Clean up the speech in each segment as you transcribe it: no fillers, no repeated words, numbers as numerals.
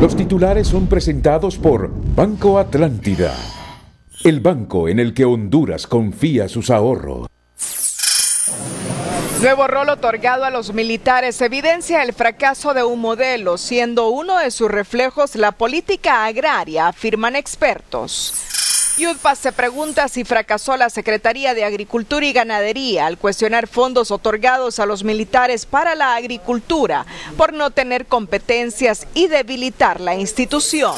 Los titulares son presentados por Banco Atlántida, el banco en el que Honduras confía sus ahorros. Nuevo rol otorgado a los militares evidencia el fracaso de un modelo, siendo uno de sus reflejos la política agraria, afirman expertos. UDPAS se pregunta si fracasó la Secretaría de Agricultura y Ganadería al cuestionar fondos otorgados a los militares para la agricultura por no tener competencias y debilitar la institución.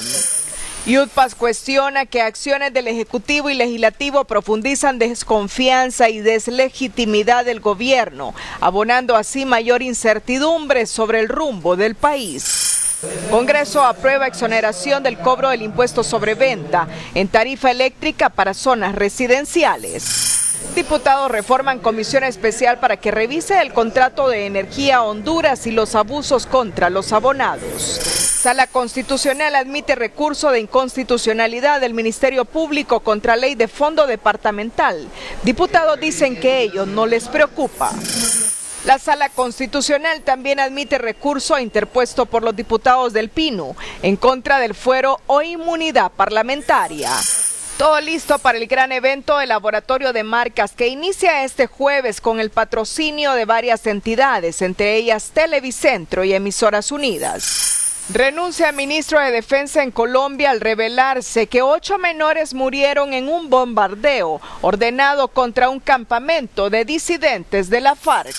UDPAS cuestiona que acciones del Ejecutivo y Legislativo profundizan desconfianza y deslegitimidad del gobierno, abonando así mayor incertidumbre sobre el rumbo del país. Congreso aprueba exoneración del cobro del impuesto sobre venta en tarifa eléctrica para zonas residenciales. Diputados reforman comisión especial para que revise el contrato de energía Honduras y los abusos contra los abonados. Sala Constitucional admite recurso de inconstitucionalidad del Ministerio Público contra ley de fondo departamental. Diputados dicen que ello no les preocupa. La Sala Constitucional también admite recurso interpuesto por los diputados del PINU en contra del fuero o inmunidad parlamentaria. Todo listo para el gran evento del Laboratorio de Marcas que inicia este jueves con el patrocinio de varias entidades, entre ellas Televicentro y Emisoras Unidas. Renuncia ministro de Defensa en Colombia al revelarse que 8 menores murieron en un bombardeo ordenado contra un campamento de disidentes de la FARC.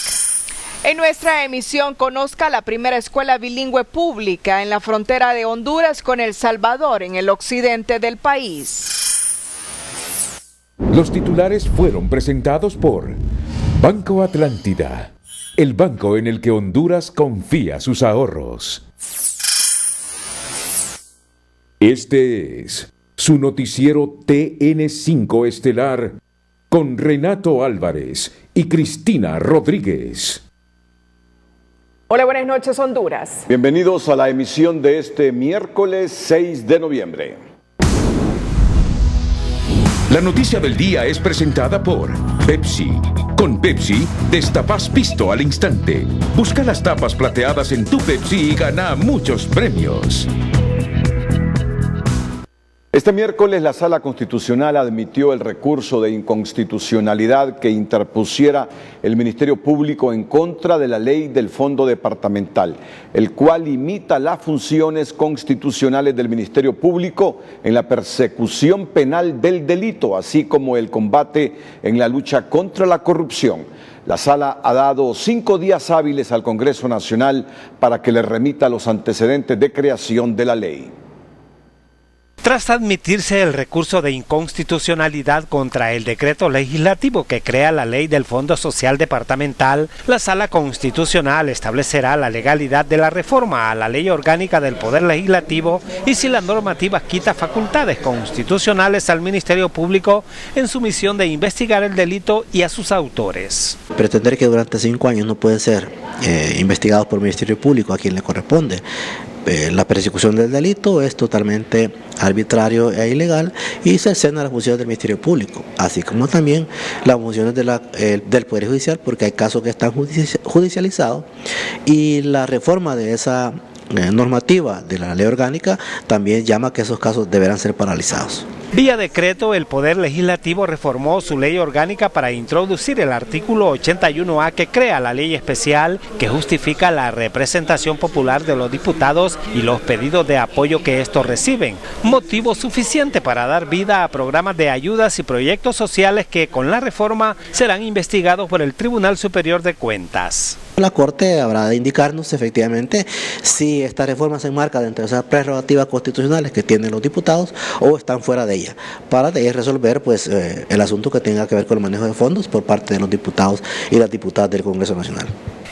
En nuestra emisión conozca la primera escuela bilingüe pública en la frontera de Honduras con El Salvador, en el occidente del país. Los titulares fueron presentados por Banco Atlántida, el banco en el que Honduras confía sus ahorros. Este es su noticiero TN5 Estelar con Renato Álvarez y Cristina Rodríguez. Hola, buenas noches, Honduras. Bienvenidos a la emisión de este miércoles 6 de noviembre. La noticia del día es presentada por Pepsi. Con Pepsi, destapas pisto al instante. Busca las tapas plateadas en tu Pepsi y gana muchos premios. Este miércoles la Sala Constitucional admitió el recurso de inconstitucionalidad que interpusiera el Ministerio Público en contra de la ley del Fondo Departamental, el cual limita las funciones constitucionales del Ministerio Público en la persecución penal del delito, así como el combate en la lucha contra la corrupción. La Sala ha dado 5 días hábiles al Congreso Nacional para que le remita los antecedentes de creación de la ley. Tras admitirse el recurso de inconstitucionalidad contra el decreto legislativo que crea la ley del Fondo Social Departamental, la Sala Constitucional establecerá la legalidad de la reforma a la ley orgánica del Poder Legislativo y si la normativa quita facultades constitucionales al Ministerio Público en su misión de investigar el delito y a sus autores. Pretender que durante 5 años no pueden ser investigados por el Ministerio Público a quien le corresponde la persecución del delito es totalmente arbitrario e ilegal y se cercena a las funciones del Ministerio Público, así como también las funciones del Poder Judicial, porque hay casos que están judicializados y la reforma de esa normativa de la ley orgánica también llama a que esos casos deberán ser paralizados. Vía decreto, el Poder Legislativo reformó su ley orgánica para introducir el artículo 81A que crea la ley especial que justifica la representación popular de los diputados y los pedidos de apoyo que estos reciben, motivo suficiente para dar vida a programas de ayudas y proyectos sociales que con la reforma serán investigados por el Tribunal Superior de Cuentas. La Corte habrá de indicarnos efectivamente si esta reforma se enmarca dentro de esas prerrogativas constitucionales que tienen los diputados o están fuera de ella, para de ahí resolver el asunto que tenga que ver con el manejo de fondos por parte de los diputados y las diputadas del Congreso Nacional.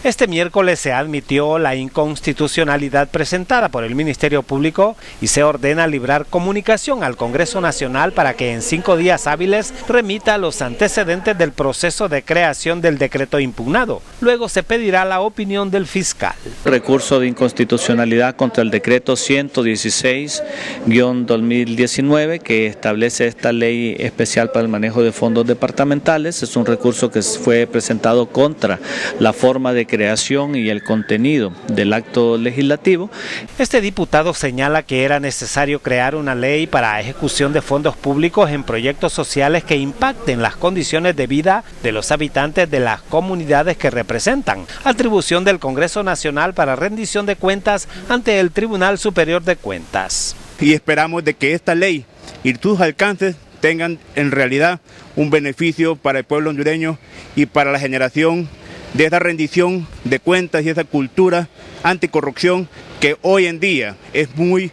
Este miércoles se admitió la inconstitucionalidad presentada por el Ministerio Público y se ordena librar comunicación al Congreso Nacional para que en 5 días hábiles remita los antecedentes del proceso de creación del decreto impugnado. Luego se pedirá la opinión del fiscal. Recurso de inconstitucionalidad contra el decreto 116-2019 que establece esta ley especial para el manejo de fondos departamentales. Es un recurso que fue presentado contra la forma de creación y el contenido del acto legislativo. Este diputado señala que era necesario crear una ley para ejecución de fondos públicos en proyectos sociales que impacten las condiciones de vida de los habitantes de las comunidades que representan. Atribución del Congreso Nacional para rendición de cuentas ante el Tribunal Superior de Cuentas. Y esperamos de que esta ley y sus alcances tengan en realidad un beneficio para el pueblo hondureño y para la generación de esa rendición de cuentas y esa cultura anticorrupción que hoy en día es muy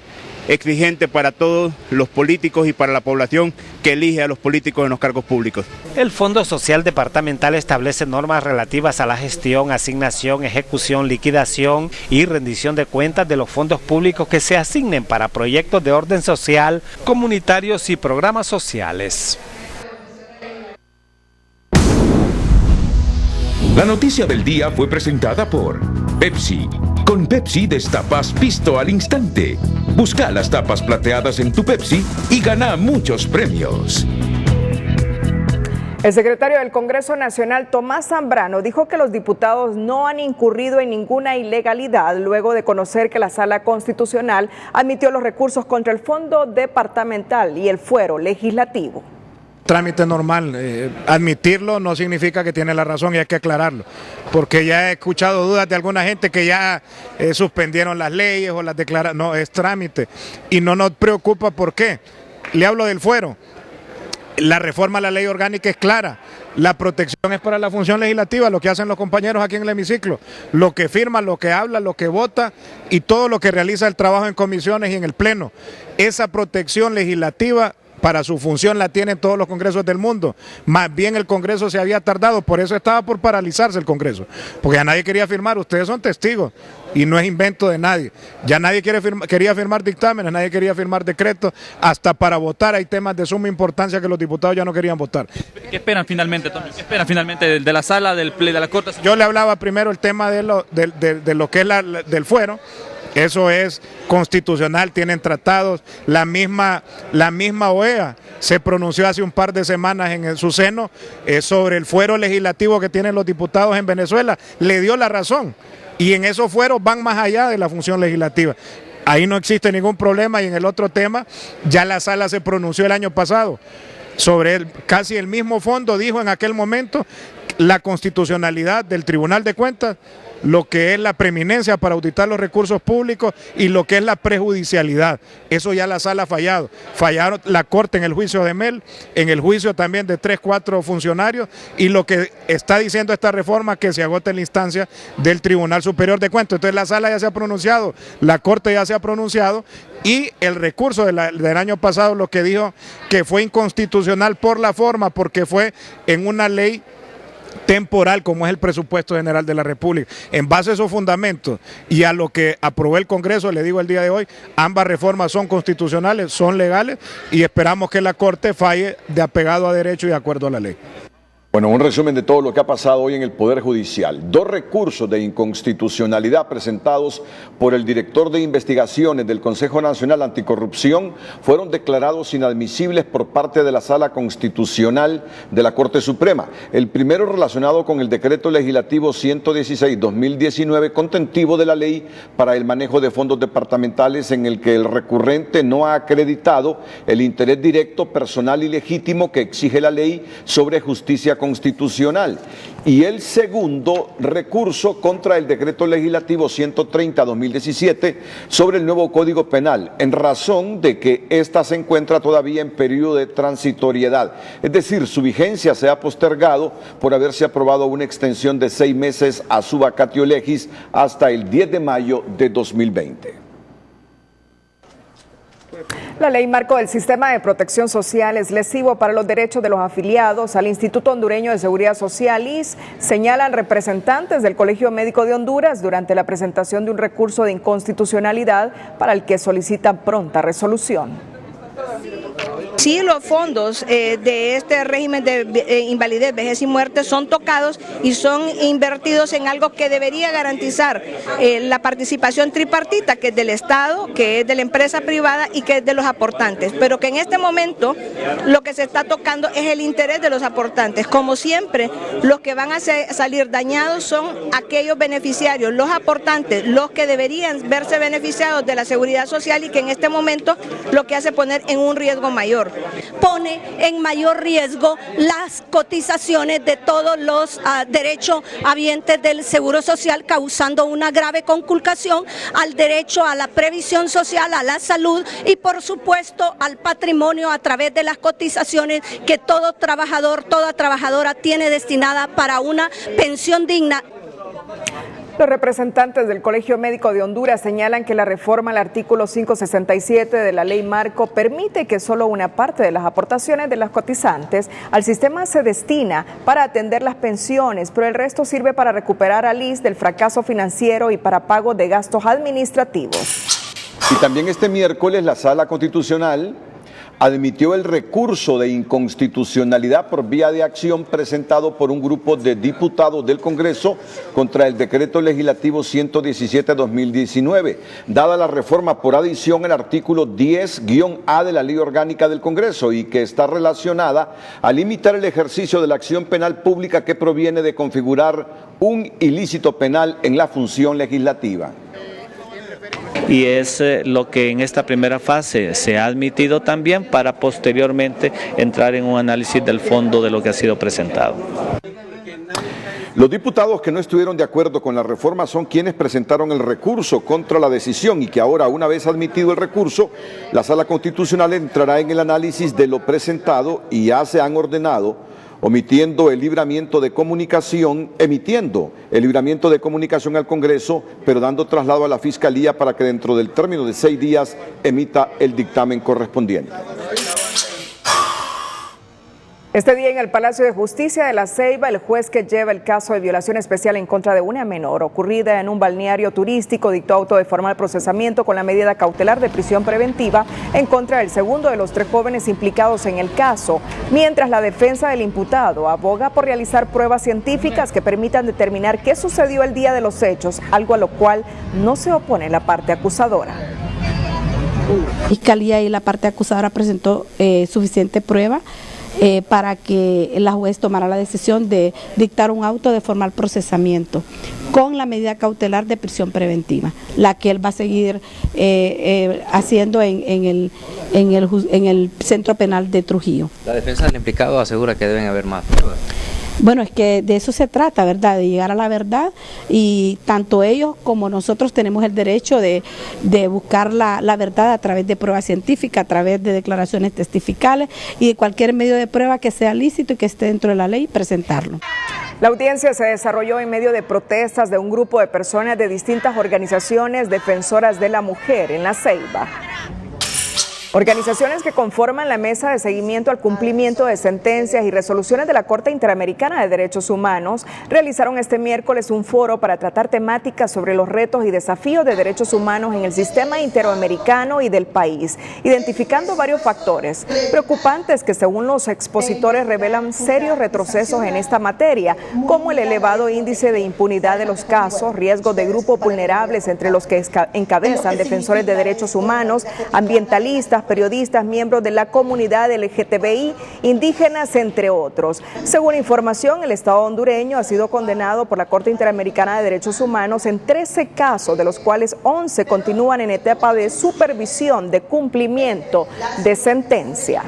exigente para todos los políticos y para la población que elige a los políticos en los cargos públicos. El Fondo Social Departamental establece normas relativas a la gestión, asignación, ejecución, liquidación y rendición de cuentas de los fondos públicos que se asignen para proyectos de orden social, comunitarios y programas sociales. La noticia del día fue presentada por Pepsi. Con Pepsi destapas pisto al instante. Busca las tapas plateadas en tu Pepsi y gana muchos premios. El secretario del Congreso Nacional, Tomás Zambrano, dijo que los diputados no han incurrido en ninguna ilegalidad luego de conocer que la Sala Constitucional admitió los recursos contra el Fondo Departamental y el Fuero Legislativo. Trámite normal, admitirlo no significa que tiene la razón y hay que aclararlo, porque ya he escuchado dudas de alguna gente que ya suspendieron las leyes o las declararon, no, es trámite y no nos preocupa. ¿Por qué? Le hablo del fuero, la reforma a la ley orgánica es clara, la protección es para la función legislativa, lo que hacen los compañeros aquí en el hemiciclo, lo que firma, lo que habla, lo que vota y todo lo que realiza el trabajo en comisiones y en el pleno, esa protección legislativa para su función la tienen todos los congresos del mundo. Más bien el Congreso se había tardado, por eso estaba por paralizarse el Congreso, porque ya nadie quería firmar, ustedes son testigos y no es invento de nadie. Ya nadie quería firmar dictámenes, nadie quería firmar decretos, hasta para votar hay temas de suma importancia que los diputados ya no querían votar. ¿Qué esperan finalmente, Tommy? ¿Qué esperan finalmente de la sala, de la Corte? Yo le hablaba primero el tema de lo que es del fuero. Eso es constitucional, tienen tratados, la misma OEA se pronunció hace un par de semanas en su seno sobre el fuero legislativo que tienen los diputados en Venezuela, le dio la razón y en esos fueros van más allá de la función legislativa. Ahí no existe ningún problema y en el otro tema ya la sala se pronunció el año pasado sobre casi el mismo fondo, dijo en aquel momento la constitucionalidad del Tribunal de Cuentas, lo que es la preeminencia para auditar los recursos públicos y lo que es la prejudicialidad. Eso ya la sala ha fallado. Fallaron la Corte en el juicio de Mel, en el juicio también de 3-4 funcionarios y lo que está diciendo esta reforma que se agote en la instancia del Tribunal Superior de Cuentas. Entonces la sala ya se ha pronunciado, la Corte ya se ha pronunciado y el recurso del año pasado lo que dijo que fue inconstitucional por la forma, porque fue en una ley temporal como es el presupuesto general de la República. En base a esos fundamentos y a lo que aprobó el Congreso, le digo el día de hoy, ambas reformas son constitucionales, son legales y esperamos que la Corte falle de apegado a derecho y de acuerdo a la ley. Bueno, un resumen de todo lo que ha pasado hoy en el Poder Judicial. 2 recursos de inconstitucionalidad presentados por el director de investigaciones del Consejo Nacional Anticorrupción fueron declarados inadmisibles por parte de la Sala Constitucional de la Corte Suprema. El primero relacionado con el Decreto Legislativo 116/2019, contentivo de la Ley para el Manejo de Fondos Departamentales, en el que el recurrente no ha acreditado el interés directo, personal y legítimo que exige la ley sobre justicia constitucional. Y el segundo recurso contra el Decreto Legislativo 130/2017 sobre el nuevo Código Penal, en razón de que ésta se encuentra todavía en periodo de transitoriedad. Es decir, su vigencia se ha postergado por haberse aprobado una extensión de 6 meses a su vacatio legis hasta el 10 de mayo de 2020. La ley marco del sistema de protección social es lesivo para los derechos de los afiliados al Instituto Hondureño de Seguridad Social, ISS, señalan representantes del Colegio Médico de Honduras durante la presentación de un recurso de inconstitucionalidad para el que solicitan pronta resolución. si los fondos de este régimen de invalidez, vejez y muerte son tocados y son invertidos en algo que debería garantizar la participación tripartita, que es del Estado, que es de la empresa privada y que es de los aportantes, pero que en este momento lo que se está tocando es el interés de los aportantes. Como siempre, los que van a salir dañados son aquellos beneficiarios, los aportantes, los que deberían verse beneficiados de la seguridad social y que en este momento lo que hace poner en un riesgo mayor. Pone en mayor riesgo las cotizaciones de todos los derechos habientes del Seguro Social, causando una grave conculcación al derecho a la previsión social, a la salud y por supuesto al patrimonio a través de las cotizaciones que todo trabajador, toda trabajadora tiene destinada para una pensión digna. Los representantes del Colegio Médico de Honduras señalan que la reforma al artículo 567 de la Ley Marco permite que solo una parte de las aportaciones de las cotizantes al sistema se destina para atender las pensiones, pero el resto sirve para recuperar al ISSSTE del fracaso financiero y para pago de gastos administrativos. Y también este miércoles la Sala Constitucional admitió el recurso de inconstitucionalidad por vía de acción presentado por un grupo de diputados del Congreso contra el decreto legislativo 117/2019, dada la reforma por adición al artículo 10-A de la Ley Orgánica del Congreso y que está relacionada a limitar el ejercicio de la acción penal pública que proviene de configurar un ilícito penal en la función legislativa. Y es lo que en esta primera fase se ha admitido también para posteriormente entrar en un análisis del fondo de lo que ha sido presentado. Los diputados que no estuvieron de acuerdo con la reforma son quienes presentaron el recurso contra la decisión y que ahora, una vez admitido el recurso, la Sala Constitucional entrará en el análisis de lo presentado y ya se han ordenado emitiendo el libramiento de comunicación al Congreso, pero dando traslado a la Fiscalía para que dentro del término de 6 días emita el dictamen correspondiente. Este día en el Palacio de Justicia de La Ceiba, el juez que lleva el caso de violación especial en contra de una menor ocurrida en un balneario turístico dictó auto de formal procesamiento con la medida cautelar de prisión preventiva en contra del segundo de los 3 jóvenes implicados en el caso, mientras la defensa del imputado aboga por realizar pruebas científicas que permitan determinar qué sucedió el día de los hechos, algo a lo cual no se opone la parte acusadora. Fiscalía y la parte acusadora presentó suficiente prueba para que la juez tomara la decisión de dictar un auto de formal procesamiento con la medida cautelar de prisión preventiva, la que él va a seguir haciendo en el Centro Penal de Trujillo. La defensa del implicado asegura que deben haber más pruebas. Bueno, es que de eso se trata, ¿verdad? De llegar a la verdad, y tanto ellos como nosotros tenemos el derecho de buscar la verdad a través de pruebas científicas, a través de declaraciones testificales y de cualquier medio de prueba que sea lícito y que esté dentro de la ley, presentarlo. La audiencia se desarrolló en medio de protestas de un grupo de personas de distintas organizaciones defensoras de la mujer en La Ceiba. Organizaciones que conforman la mesa de seguimiento al cumplimiento de sentencias y resoluciones de la Corte Interamericana de Derechos Humanos realizaron este miércoles un foro para tratar temáticas sobre los retos y desafíos de derechos humanos en el sistema interamericano y del país, identificando varios factores preocupantes que según los expositores revelan serios retrocesos en esta materia, como el elevado índice de impunidad de los casos, riesgos de grupos vulnerables entre los que encabezan defensores de derechos humanos, ambientalistas, periodistas, miembros de la comunidad LGTBI, indígenas, entre otros. Según información, el Estado hondureño ha sido condenado por la Corte Interamericana de Derechos Humanos en 13 casos, de los cuales 11 continúan en etapa de supervisión de cumplimiento de sentencia.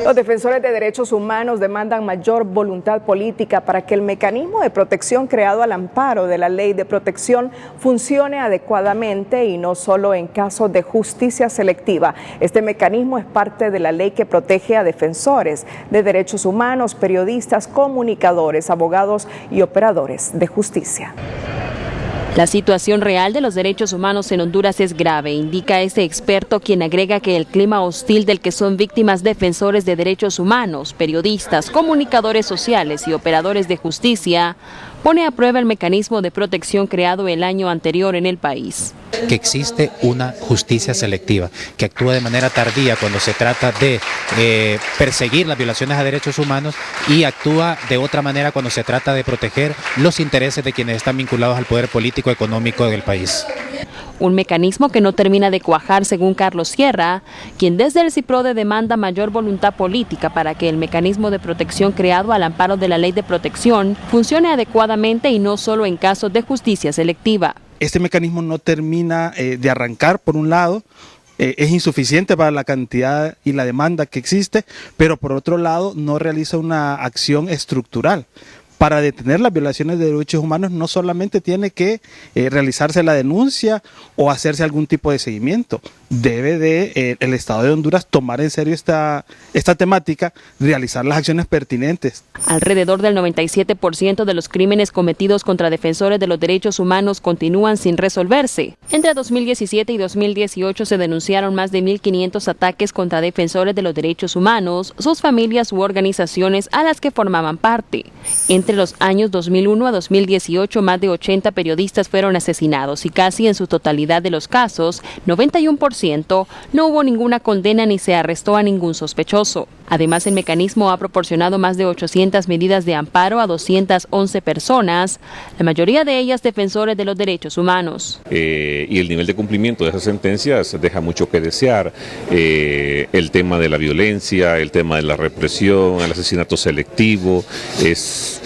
Los defensores de derechos humanos demandan mayor voluntad política para que el mecanismo de protección creado al amparo de la Ley de Protección funcione adecuadamente y no solo en casos de justicia selectiva. Este mecanismo es parte de la ley que protege a defensores de derechos humanos, periodistas, comunicadores, abogados y operadores de justicia. La situación real de los derechos humanos en Honduras es grave, indica este experto, quien agrega que el clima hostil del que son víctimas defensores de derechos humanos, periodistas, comunicadores sociales y operadores de justicia pone a prueba el mecanismo de protección creado el año anterior en el país. Que existe una justicia selectiva que actúa de manera tardía cuando se trata de perseguir las violaciones a derechos humanos y actúa de otra manera cuando se trata de proteger los intereses de quienes están vinculados al poder político económico del país. Un mecanismo que no termina de cuajar según Carlos Sierra, quien desde el CIPRODE demanda mayor voluntad política para que el mecanismo de protección creado al amparo de la Ley de Protección funcione adecuadamente y no solo en casos de justicia selectiva. Este mecanismo no termina de arrancar, por un lado, es insuficiente para la cantidad y la demanda que existe, pero por otro lado no realiza una acción estructural. Para detener las violaciones de derechos humanos no solamente tiene que realizarse la denuncia o hacerse algún tipo de seguimiento. Debe el Estado de Honduras tomar en serio esta temática, realizar las acciones pertinentes. Alrededor del 97% de los crímenes cometidos contra defensores de los derechos humanos continúan sin resolverse. Entre 2017 y 2018 se denunciaron más de 1.500 ataques contra defensores de los derechos humanos, sus familias u organizaciones a las que formaban parte. Entre los años 2001 a 2018, más de 80 periodistas fueron asesinados y casi en su totalidad de los casos, 91%, no hubo ninguna condena ni se arrestó a ningún sospechoso. Además, el mecanismo ha proporcionado más de 800 medidas de amparo a 211 personas, la mayoría de ellas defensores de los derechos humanos. Y el nivel de cumplimiento de esas sentencias deja mucho que desear. El tema de la violencia, el tema de la represión, el asesinato selectivo, es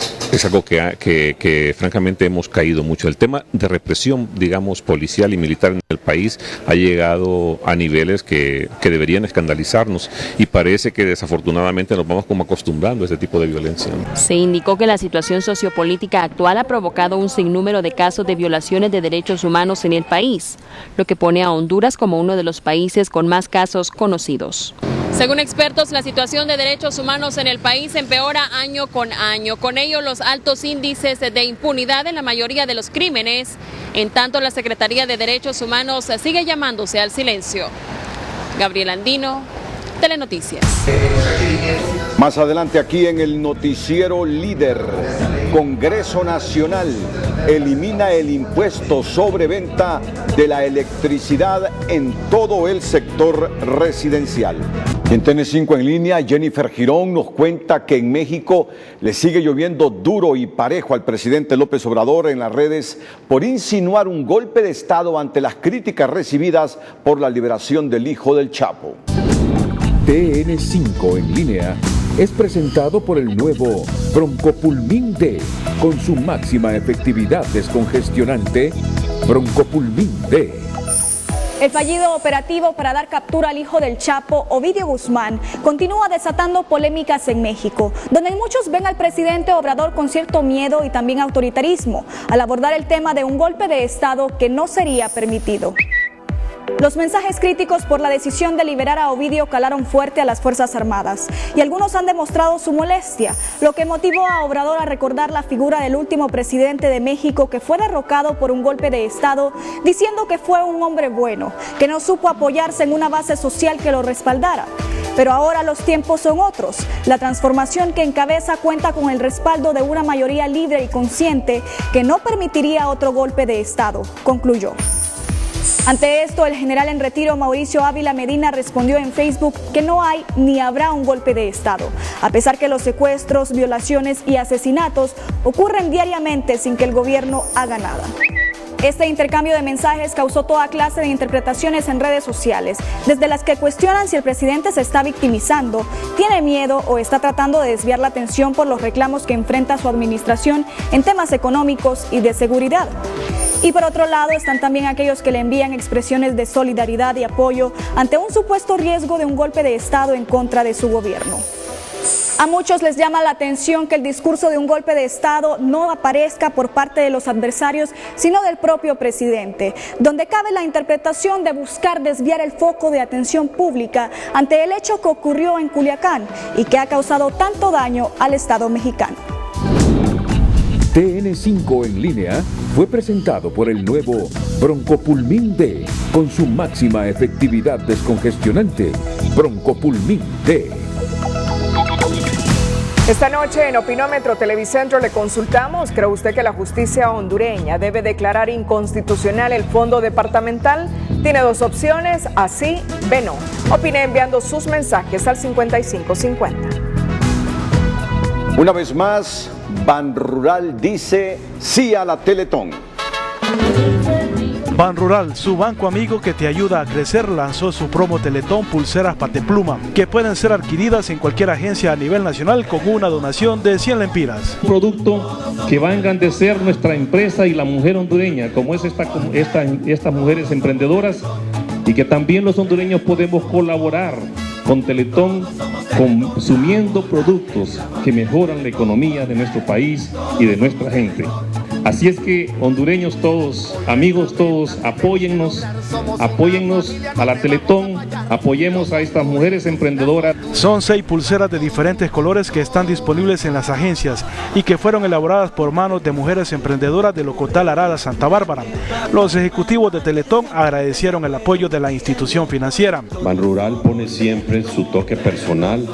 algo que francamente hemos caído mucho. El tema de represión, digamos, policial y militar en el país ha llegado a niveles que deberían escandalizarnos y parece que desafortunadamente nos vamos como acostumbrando a este tipo de violencia. Se indicó que la situación sociopolítica actual ha provocado un sinnúmero de casos de violaciones de derechos humanos en el país, lo que pone a Honduras como uno de los países con más casos conocidos. Según expertos, la situación de derechos humanos en el país empeora año con año. Con ello, los altos índices de impunidad en la mayoría de los crímenes. En tanto, la Secretaría de Derechos Humanos sigue llamándose al silencio. Gabriela Andino, Telenoticias. Más adelante aquí en el noticiero líder, Congreso Nacional elimina el impuesto sobre venta de la electricidad en todo el sector residencial. En TN5 en línea, Jennifer Girón nos cuenta que en México le sigue lloviendo duro y parejo al presidente López Obrador en las redes por insinuar un golpe de Estado ante las críticas recibidas por la liberación del hijo del Chapo. TN5 en línea es presentado por el nuevo Broncopulmin D, con su máxima efectividad descongestionante. Broncopulmin D. El fallido operativo para dar captura al hijo del Chapo, Ovidio Guzmán, continúa desatando polémicas en México, donde muchos ven al presidente Obrador con cierto miedo y también autoritarismo al abordar el tema de un golpe de Estado que no sería permitido. Los mensajes críticos por la decisión de liberar a Ovidio calaron fuerte a las Fuerzas Armadas y algunos han demostrado su molestia, lo que motivó a Obrador a recordar la figura del último presidente de México que fue derrocado por un golpe de Estado, diciendo que fue un hombre bueno, que no supo apoyarse en una base social que lo respaldara. Pero ahora los tiempos son otros. La transformación que encabeza cuenta con el respaldo de una mayoría libre y consciente que no permitiría otro golpe de Estado, concluyó. Ante esto, el general en retiro Mauricio Ávila Medina respondió en Facebook que no hay ni habrá un golpe de Estado, a pesar que los secuestros, violaciones y asesinatos ocurren diariamente sin que el gobierno haga nada. Este intercambio de mensajes causó toda clase de interpretaciones en redes sociales, desde las que cuestionan si el presidente se está victimizando, tiene miedo o está tratando de desviar la atención por los reclamos que enfrenta su administración en temas económicos y de seguridad. Y por otro lado están también aquellos que le envían expresiones de solidaridad y apoyo ante un supuesto riesgo de un golpe de Estado en contra de su gobierno. A muchos les llama la atención que el discurso de un golpe de Estado no aparezca por parte de los adversarios, sino del propio presidente, donde cabe la interpretación de buscar desviar el foco de atención pública ante el hecho que ocurrió en Culiacán y que ha causado tanto daño al Estado mexicano. TN5 en línea fue presentado por el nuevo Broncopulmin D, con su máxima efectividad descongestionante. Broncopulmin D. Esta noche en Opinómetro Televicentro le consultamos, ¿cree usted que la justicia hondureña debe declarar inconstitucional el fondo departamental? Tiene dos opciones, así, B no. Opine enviando sus mensajes al 5550. Una vez más, Banrural dice sí a la Teletón. Banrural, su banco amigo que te ayuda a crecer, lanzó su promo Teletón Pulseras Patepluma, que pueden ser adquiridas en cualquier agencia a nivel nacional con una donación de 100 lempiras. Un producto que va a engrandecer nuestra empresa y la mujer hondureña, como es estas mujeres emprendedoras, y que también los hondureños podemos colaborar con Teletón consumiendo productos que mejoran la economía de nuestro país y de nuestra gente. Así es que, hondureños todos, amigos todos, apóyennos a la Teletón, apoyemos a estas mujeres emprendedoras. Son 6 pulseras de diferentes colores que están disponibles en las agencias y que fueron elaboradas por manos de mujeres emprendedoras de Locotal Arada, Santa Bárbara. Los ejecutivos de Teletón agradecieron el apoyo de la institución financiera. Banrural pone siempre su toque personal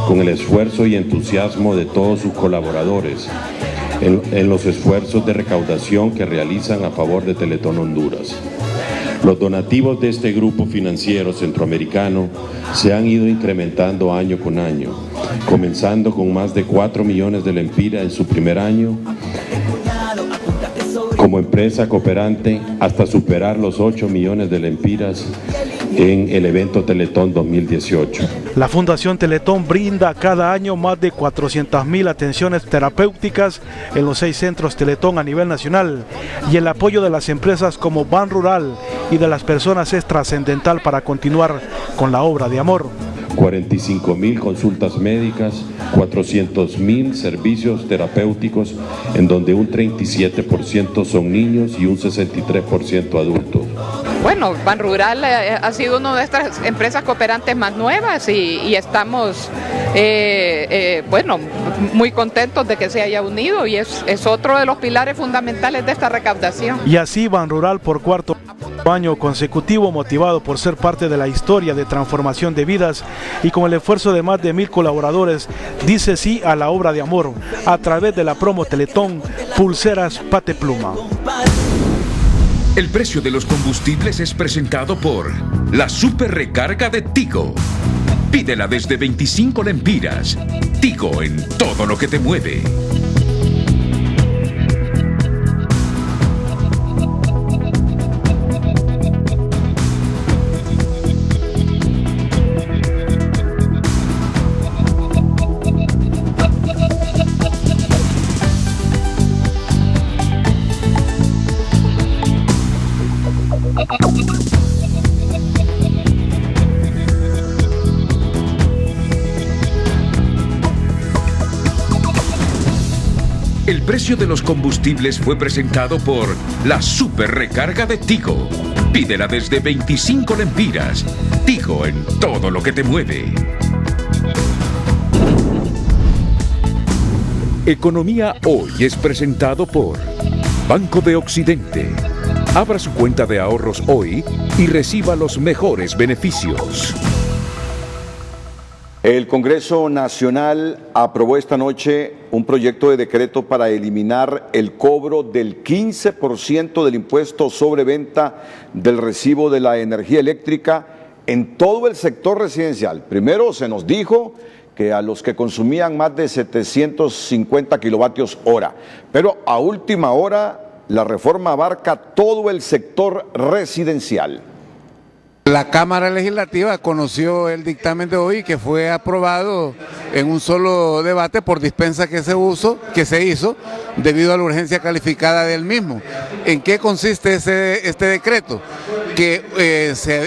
con el esfuerzo y entusiasmo de todos sus colaboradores en los esfuerzos de recaudación que realizan a favor de Teletón Honduras. Los donativos de este grupo financiero centroamericano se han ido incrementando año con año, comenzando con más de 4 millones de lempiras en su primer año como empresa cooperante hasta superar los 8 millones de lempiras en el evento Teletón 2018. La Fundación Teletón brinda cada año más de 400.000 atenciones terapéuticas en los 6 centros Teletón a nivel nacional, y el apoyo de las empresas como Banrural y de las personas es trascendental para continuar con la obra de amor. 45.000 consultas médicas, 400.000 servicios terapéuticos, en donde un 37% son niños y un 63% adultos. Bueno, Banrural ha sido una de estas empresas cooperantes más nuevas y estamos muy contentos de que se haya unido, y es otro de los pilares fundamentales de esta recaudación. Y así Banrural, por cuarto año consecutivo, motivado por ser parte de la historia de transformación de vidas y con el esfuerzo de más de 1,000 colaboradores, dice sí a la obra de amor a través de la promo Teletón Pulseras Patepluma. El precio de los combustibles es presentado por la super recarga de Tigo. Pídela desde 25 lempiras. Tigo, en todo lo que te mueve. El precio de los combustibles fue presentado por la super recarga de Tigo. Pídela desde 25 lempiras. Tigo, en todo lo que te mueve. Economía Hoy es presentado por Banco de Occidente. Abra su cuenta de ahorros hoy y reciba los mejores beneficios. El Congreso Nacional aprobó esta noche un proyecto de decreto para eliminar el cobro del 15% del impuesto sobre venta del recibo de la energía eléctrica en todo el sector residencial. Primero se nos dijo que a los que consumían más de 750 kilovatios hora, pero a última hora la reforma abarca todo el sector residencial. La Cámara Legislativa conoció el dictamen de hoy, que fue aprobado en un solo debate por dispensa que se hizo debido a la urgencia calificada del mismo. ¿En qué consiste este decreto? Que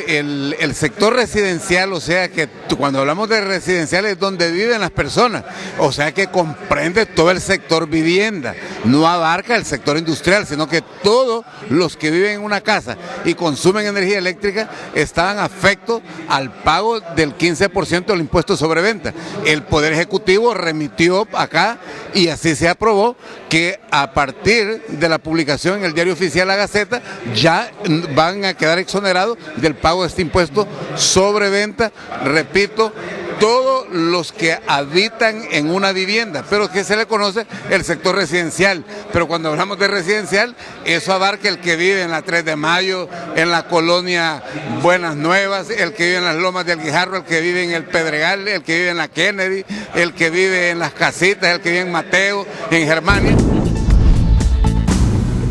el sector residencial, o sea que cuando hablamos de residencial es donde viven las personas, o sea que comprende todo el sector vivienda, no abarca el sector industrial, sino que todos los que viven en una casa y consumen energía eléctrica estaban afectos al pago del 15% del impuesto sobre venta. El Poder Ejecutivo remitió acá y así se aprobó que a partir de la publicación en el Diario Oficial La Gaceta ya van a quedar exonerados del pago de este impuesto sobre venta, repito, todos los que habitan en una vivienda, pero que se le conoce el sector residencial. Pero cuando hablamos de residencial, eso abarca el que vive en la 3 de Mayo, en la colonia Buenas Nuevas, el que vive en las Lomas del Guijarro, el que vive en el Pedregal, el que vive en la Kennedy, el que vive en las Casitas, el que vive en Mateo, en Germania.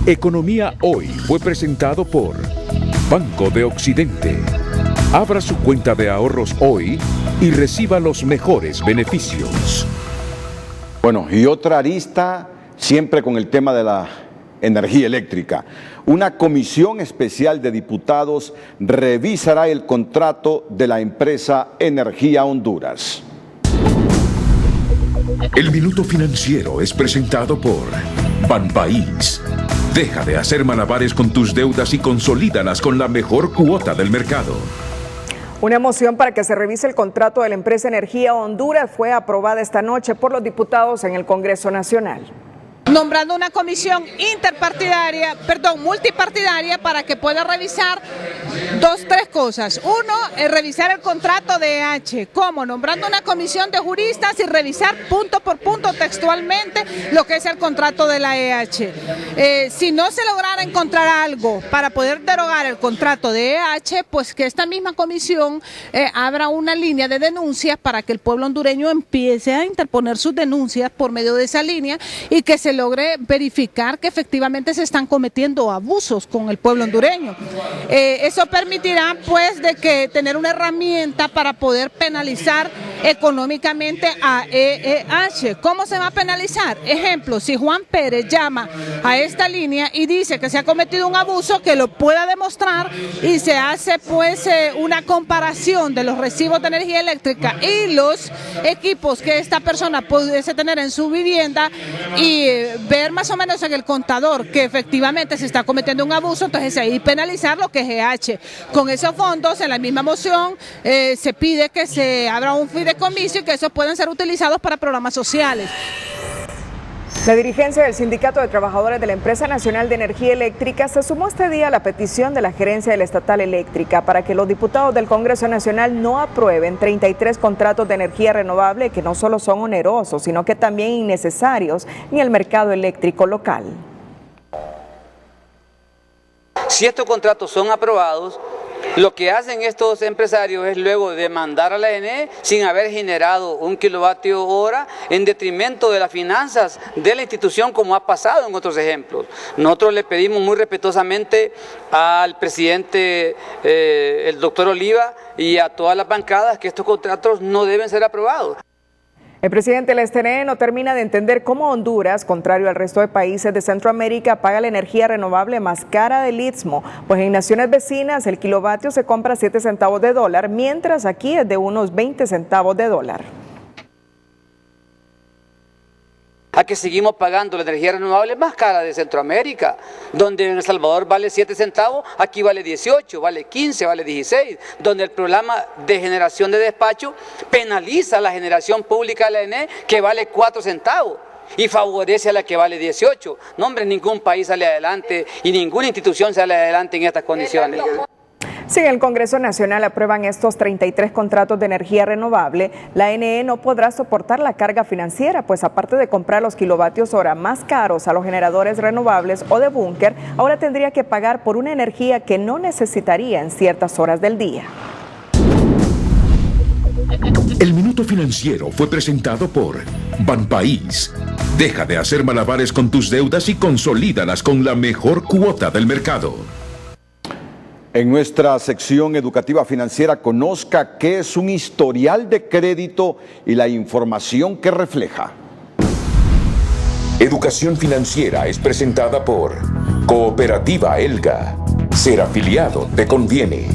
Economía Hoy fue presentado por Banco de Occidente. Abra su cuenta de ahorros hoy y reciba los mejores beneficios. Bueno, y otra arista, siempre con el tema de la energía eléctrica. Una comisión especial de diputados revisará el contrato de la empresa Energía Honduras. El Minuto Financiero es presentado por Banpaís. Deja de hacer malabares con tus deudas y consolídalas con la mejor cuota del mercado. Una moción para que se revise el contrato de la empresa Energía Honduras fue aprobada esta noche por los diputados en el Congreso Nacional. Nombrando una comisión multipartidaria para que pueda revisar tres cosas. Uno, revisar el contrato de EH. ¿Cómo? Nombrando una comisión de juristas y revisar punto por punto textualmente lo que es el contrato de la EH. Si no se lograra encontrar algo para poder derogar el contrato de EH, pues que esta misma comisión abra una línea de denuncias para que el pueblo hondureño empiece a interponer sus denuncias por medio de esa línea y que se logre verificar que efectivamente se están cometiendo abusos con el pueblo hondureño. Eso permitirá pues de que tener una herramienta para poder penalizar económicamente a EH. ¿Cómo se va a penalizar? Ejemplo, si Juan Pérez llama a esta línea y dice que se ha cometido un abuso, que lo pueda demostrar y se hace pues una comparación de los recibos de energía eléctrica y los equipos que esta persona pudiese tener en su vivienda y ver más o menos en el contador que efectivamente se está cometiendo un abuso, entonces ahí penalizar lo que es EH. Con esos fondos, en la misma moción, se pide que se abra un fideicomiso y que esos puedan ser utilizados para programas sociales. La dirigencia del Sindicato de Trabajadores de la Empresa Nacional de Energía Eléctrica se sumó este día a la petición de la gerencia de la Estatal Eléctrica para que los diputados del Congreso Nacional no aprueben 33 contratos de energía renovable que no solo son onerosos, sino que también innecesarios en el mercado eléctrico local. Si estos contratos son aprobados, lo que hacen estos empresarios es luego demandar a la ENE sin haber generado un kilovatio hora en detrimento de las finanzas de la institución, como ha pasado en otros ejemplos. Nosotros le pedimos muy respetuosamente al presidente, el doctor Oliva, y a todas las bancadas que estos contratos no deben ser aprobados. El presidente del STNE no termina de entender cómo Honduras, contrario al resto de países de Centroamérica, paga la energía renovable más cara del Istmo, pues en naciones vecinas el kilovatio se compra 7 centavos de dólar, mientras aquí es de unos 20 centavos de dólar. A que seguimos pagando la energía renovable más cara de Centroamérica, donde en El Salvador vale 7 centavos, aquí vale 18, vale 15, vale 16, donde el programa de generación de despacho penaliza la generación pública de la ENE que vale 4 centavos y favorece a la que vale 18. No, hombre, ningún país sale adelante y ninguna institución sale adelante en estas condiciones. Si en el Congreso Nacional aprueban estos 33 contratos de energía renovable, la ENE no podrá soportar la carga financiera, pues aparte de comprar los kilovatios hora más caros a los generadores renovables o de búnker, ahora tendría que pagar por una energía que no necesitaría en ciertas horas del día. El Minuto Financiero fue presentado por Banpaís. Deja de hacer malabares con tus deudas y consolídalas con la mejor cuota del mercado. En nuestra sección educativa financiera, conozca qué es un historial de crédito y la información que refleja. Educación Financiera es presentada por Cooperativa Elga. Ser afiliado te conviene.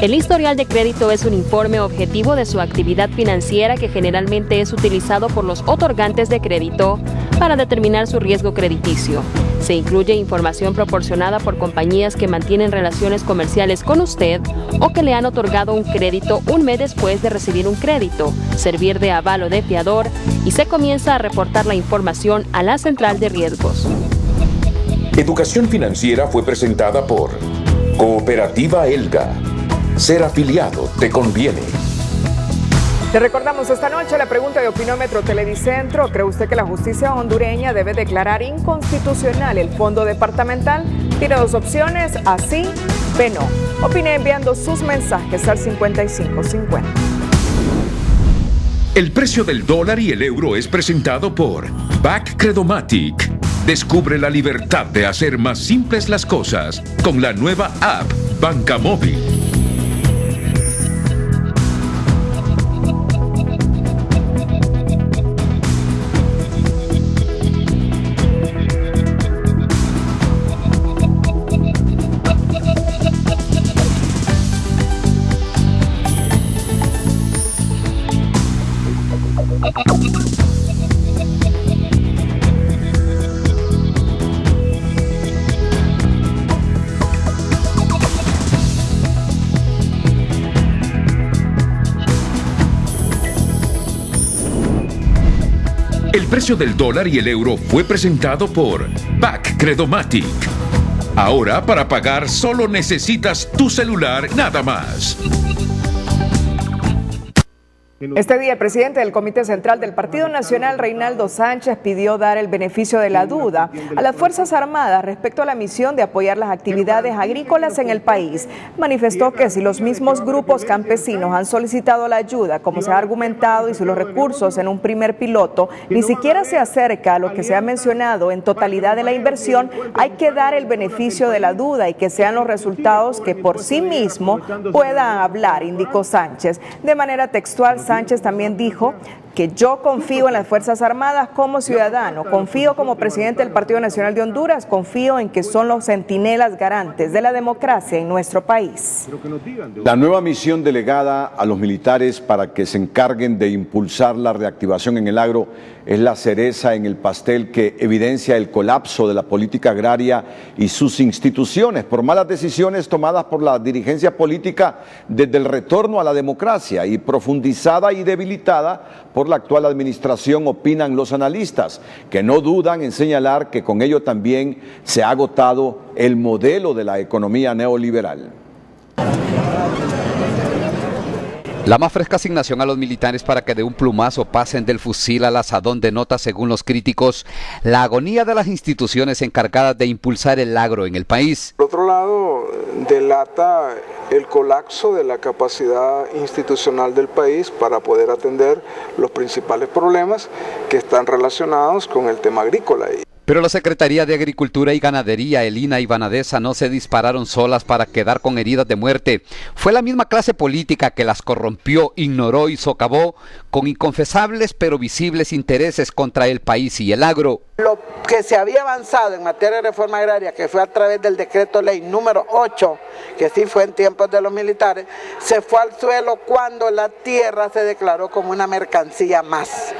El historial de crédito es un informe objetivo de su actividad financiera que generalmente es utilizado por los otorgantes de crédito para determinar su riesgo crediticio. Se incluye información proporcionada por compañías que mantienen relaciones comerciales con usted o que le han otorgado un crédito un mes después de recibir un crédito, servir de aval o de fiador, y se comienza a reportar la información a la central de riesgos. Educación Financiera fue presentada por Cooperativa Elga. Ser afiliado te conviene. Te recordamos esta noche la pregunta de Opinómetro Televicentro. ¿Cree usted que la justicia hondureña debe declarar inconstitucional el fondo departamental? Tiene dos opciones, A sí, B no. Opine enviando sus mensajes al 5550. El precio del dólar y el euro es presentado por BAC Credomatic. Descubre la libertad de hacer más simples las cosas con la nueva app Banca Móvil. El precio del dólar y el euro fue presentado por BAC Credomatic. Ahora para pagar solo necesitas tu celular nada más. Este día, el presidente del Comité Central del Partido Nacional, Reinaldo Sánchez, pidió dar el beneficio de la duda a las Fuerzas Armadas respecto a la misión de apoyar las actividades agrícolas en el país. Manifestó que si los mismos grupos campesinos han solicitado la ayuda, como se ha argumentado, y si los recursos en un primer piloto ni siquiera se acerca a lo que se ha mencionado en totalidad de la inversión, hay que dar el beneficio de la duda y que sean los resultados que por sí mismo puedan hablar, indicó Sánchez. De manera textual, Sánchez también dijo que yo confío en las Fuerzas Armadas como ciudadano, confío como presidente del Partido Nacional de Honduras, confío en que son los centinelas garantes de la democracia en nuestro país. La nueva misión delegada a los militares para que se encarguen de impulsar la reactivación en el agro es la cereza en el pastel que evidencia el colapso de la política agraria y sus instituciones por malas decisiones tomadas por la dirigencia política desde el retorno a la democracia y profundizada y debilitada por la actual administración, opinan los analistas, que no dudan en señalar que con ello también se ha agotado el modelo de la economía neoliberal. La más fresca asignación a los militares para que de un plumazo pasen del fusil al asadón denota, según los críticos, la agonía de las instituciones encargadas de impulsar el agro en el país. Por otro lado, delata el colapso de la capacidad institucional del país para poder atender los principales problemas que están relacionados con el tema agrícola. Pero la Secretaría de Agricultura y Ganadería, el INA y Banadesa no se dispararon solas para quedar con heridas de muerte. Fue la misma clase política que las corrompió, ignoró y socavó con inconfesables pero visibles intereses contra el país y el agro. Lo que se había avanzado en materia de reforma agraria, que fue a través del decreto ley número 8, que sí fue en tiempos de los militares, se fue al suelo cuando la tierra se declaró como una mercancía más.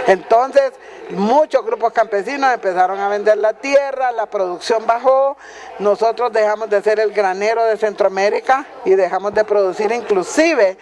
Entonces, muchos grupos campesinos empezaron a vender la tierra, la producción bajó, nosotros dejamos de ser el granero de Centroamérica y dejamos de producir inclusive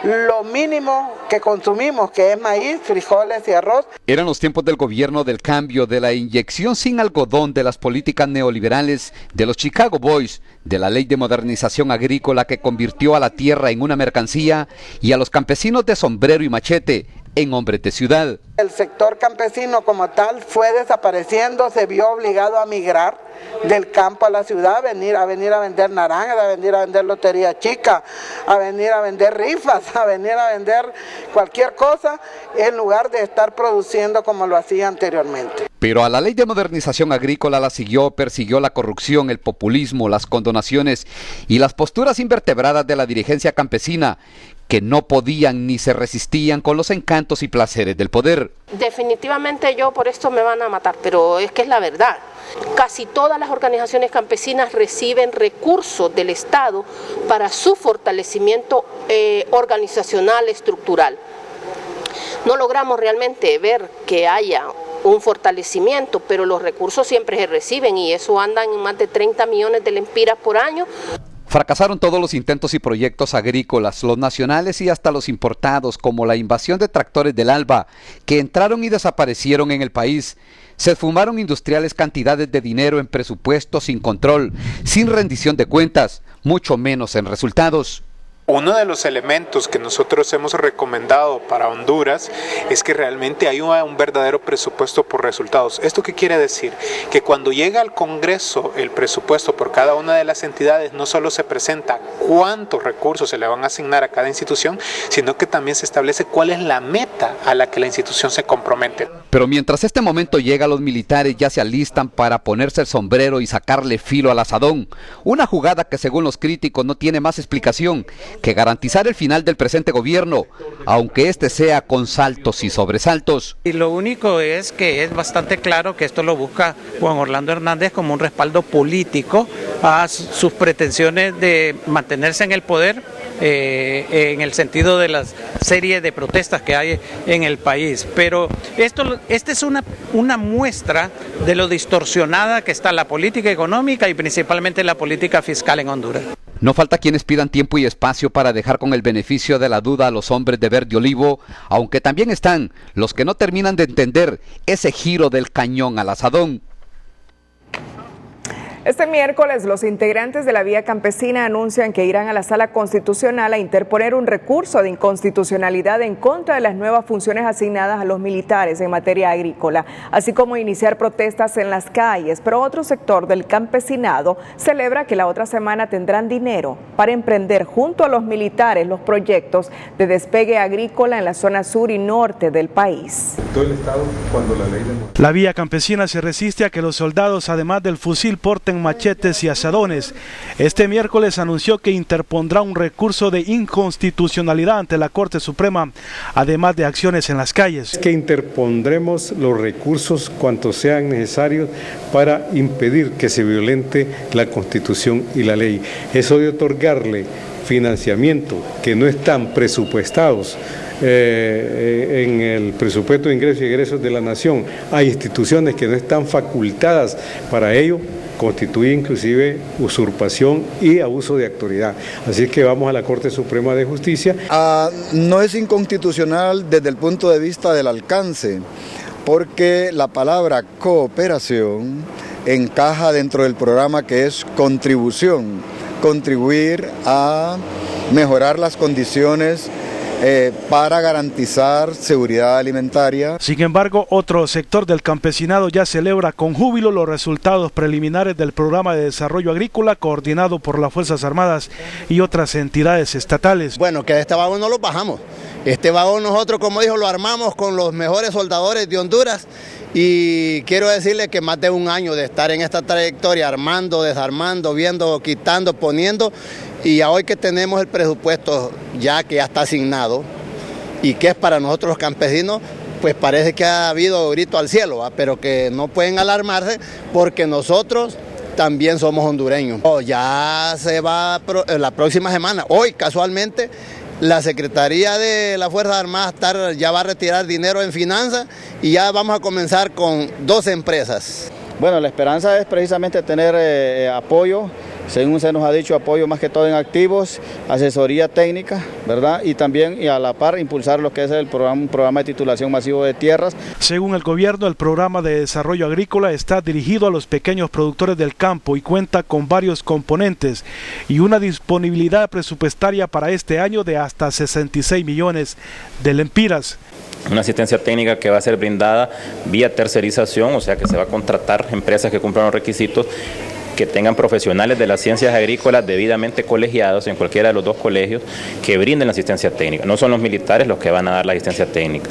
lo mínimo que consumimos, que es maíz, frijoles y arroz. Eran los tiempos del gobierno del cambio, de la inyección sin algodón de las políticas neoliberales, de los Chicago Boys, de la ley de modernización agrícola que convirtió a la tierra en una mercancía y a los campesinos de sombrero y machete en hombres de ciudad. El sector campesino como tal fue desapareciendo, se vio obligado a migrar del campo a la ciudad, a venir a vender naranjas, a venir a vender lotería chica, a venir a vender rifas, a venir a vender cualquier cosa en lugar de estar produciendo como lo hacía anteriormente. Pero a la ley de modernización agrícola la persiguió la corrupción, el populismo, las condonaciones y las posturas invertebradas de la dirigencia campesina, que no podían ni se resistían con los encantos y placeres del poder. Definitivamente yo por esto me van a matar, pero es que es la verdad. Casi todas las organizaciones campesinas reciben recursos del Estado para su fortalecimiento organizacional, estructural. No logramos realmente ver que haya un fortalecimiento, pero los recursos siempre se reciben y eso andan en más de 30 millones de lempiras por año. Fracasaron todos los intentos y proyectos agrícolas, los nacionales y hasta los importados, como la invasión de tractores del ALBA, que entraron y desaparecieron en el país. Se esfumaron industriales cantidades de dinero en presupuestos sin control, sin rendición de cuentas, mucho menos en resultados. Uno de los elementos que nosotros hemos recomendado para Honduras es que realmente hay un verdadero presupuesto por resultados. ¿Esto qué quiere decir? Que cuando llega al Congreso el presupuesto por cada una de las entidades, no solo se presenta cuántos recursos se le van a asignar a cada institución, sino que también se establece cuál es la meta a la que la institución se compromete. Pero mientras este momento llega, los militares ya se alistan para ponerse el sombrero y sacarle filo al asadón. Una jugada que según los críticos no tiene más explicación que garantizar el final del presente gobierno, aunque este sea con saltos y sobresaltos. Y lo único es que es bastante claro que esto lo busca Juan Orlando Hernández como un respaldo político a sus pretensiones de mantenerse en el poder, en el sentido de la serie de protestas que hay en el país. Pero esta es una muestra de lo distorsionada que está la política económica y principalmente la política fiscal en Honduras. No falta quienes pidan tiempo y espacio para dejar con el beneficio de la duda a los hombres de verde olivo, aunque también están los que no terminan de entender ese giro del cañón al asadón. Este miércoles, los integrantes de la Vía Campesina anuncian que irán a la Sala Constitucional a interponer un recurso de inconstitucionalidad en contra de las nuevas funciones asignadas a los militares en materia agrícola, así como iniciar protestas en las calles. Pero otro sector del campesinado celebra que la otra semana tendrán dinero para emprender junto a los militares los proyectos de despegue agrícola en la zona sur y norte del país. Todo el Estado, cuando la ley La Vía Campesina se resiste a que los soldados, además del fusil, porten machetes y asadones. Este miércoles anunció que interpondrá un recurso de inconstitucionalidad ante la Corte Suprema, además de acciones en las calles. Que interpondremos los recursos cuantos sean necesarios para impedir que se violente la Constitución y la ley. Eso de otorgarle financiamiento que no están presupuestados en el presupuesto de ingresos y egresos de la Nación a instituciones que no están facultadas para ello, constituye inclusive usurpación y abuso de autoridad. Así que vamos a la Corte Suprema de Justicia. No es inconstitucional desde el punto de vista del alcance, porque la palabra cooperación encaja dentro del programa que es contribución, contribuir a mejorar las condiciones para garantizar seguridad alimentaria. Sin embargo, otro sector del campesinado ya celebra con júbilo los resultados preliminares del programa de desarrollo agrícola coordinado por las Fuerzas Armadas y otras entidades estatales. Bueno, que de este vagón no lo bajamos. Este vagón nosotros, como dijo, lo armamos con los mejores soldadores de Honduras. Y quiero decirle que más de un año de estar en esta trayectoria, armando, desarmando, viendo, quitando, poniendo, y a hoy que tenemos el presupuesto ya que ya está asignado y que es para nosotros los campesinos, pues parece que ha habido grito al cielo, ¿va? Pero que no pueden alarmarse porque nosotros también somos hondureños. Ya se va la próxima semana, hoy casualmente, la Secretaría de las Fuerzas Armadas ya va a retirar dinero en finanzas y ya vamos a comenzar con 2 empresas. Bueno, la esperanza es precisamente tener apoyo, según se nos ha dicho, apoyo más que todo en activos, asesoría técnica, ¿verdad? Y también, y a la par, impulsar lo que es un programa de titulación masivo de tierras. Según el gobierno, el programa de desarrollo agrícola está dirigido a los pequeños productores del campo y cuenta con varios componentes y una disponibilidad presupuestaria para este año de hasta 66 millones de lempiras. Una asistencia técnica que va a ser brindada vía tercerización, o sea que se va a contratar empresas que cumplan los requisitos, que tengan profesionales de las ciencias agrícolas debidamente colegiados en cualquiera de los 2 colegios que brinden la asistencia técnica. No son los militares los que van a dar la asistencia técnica.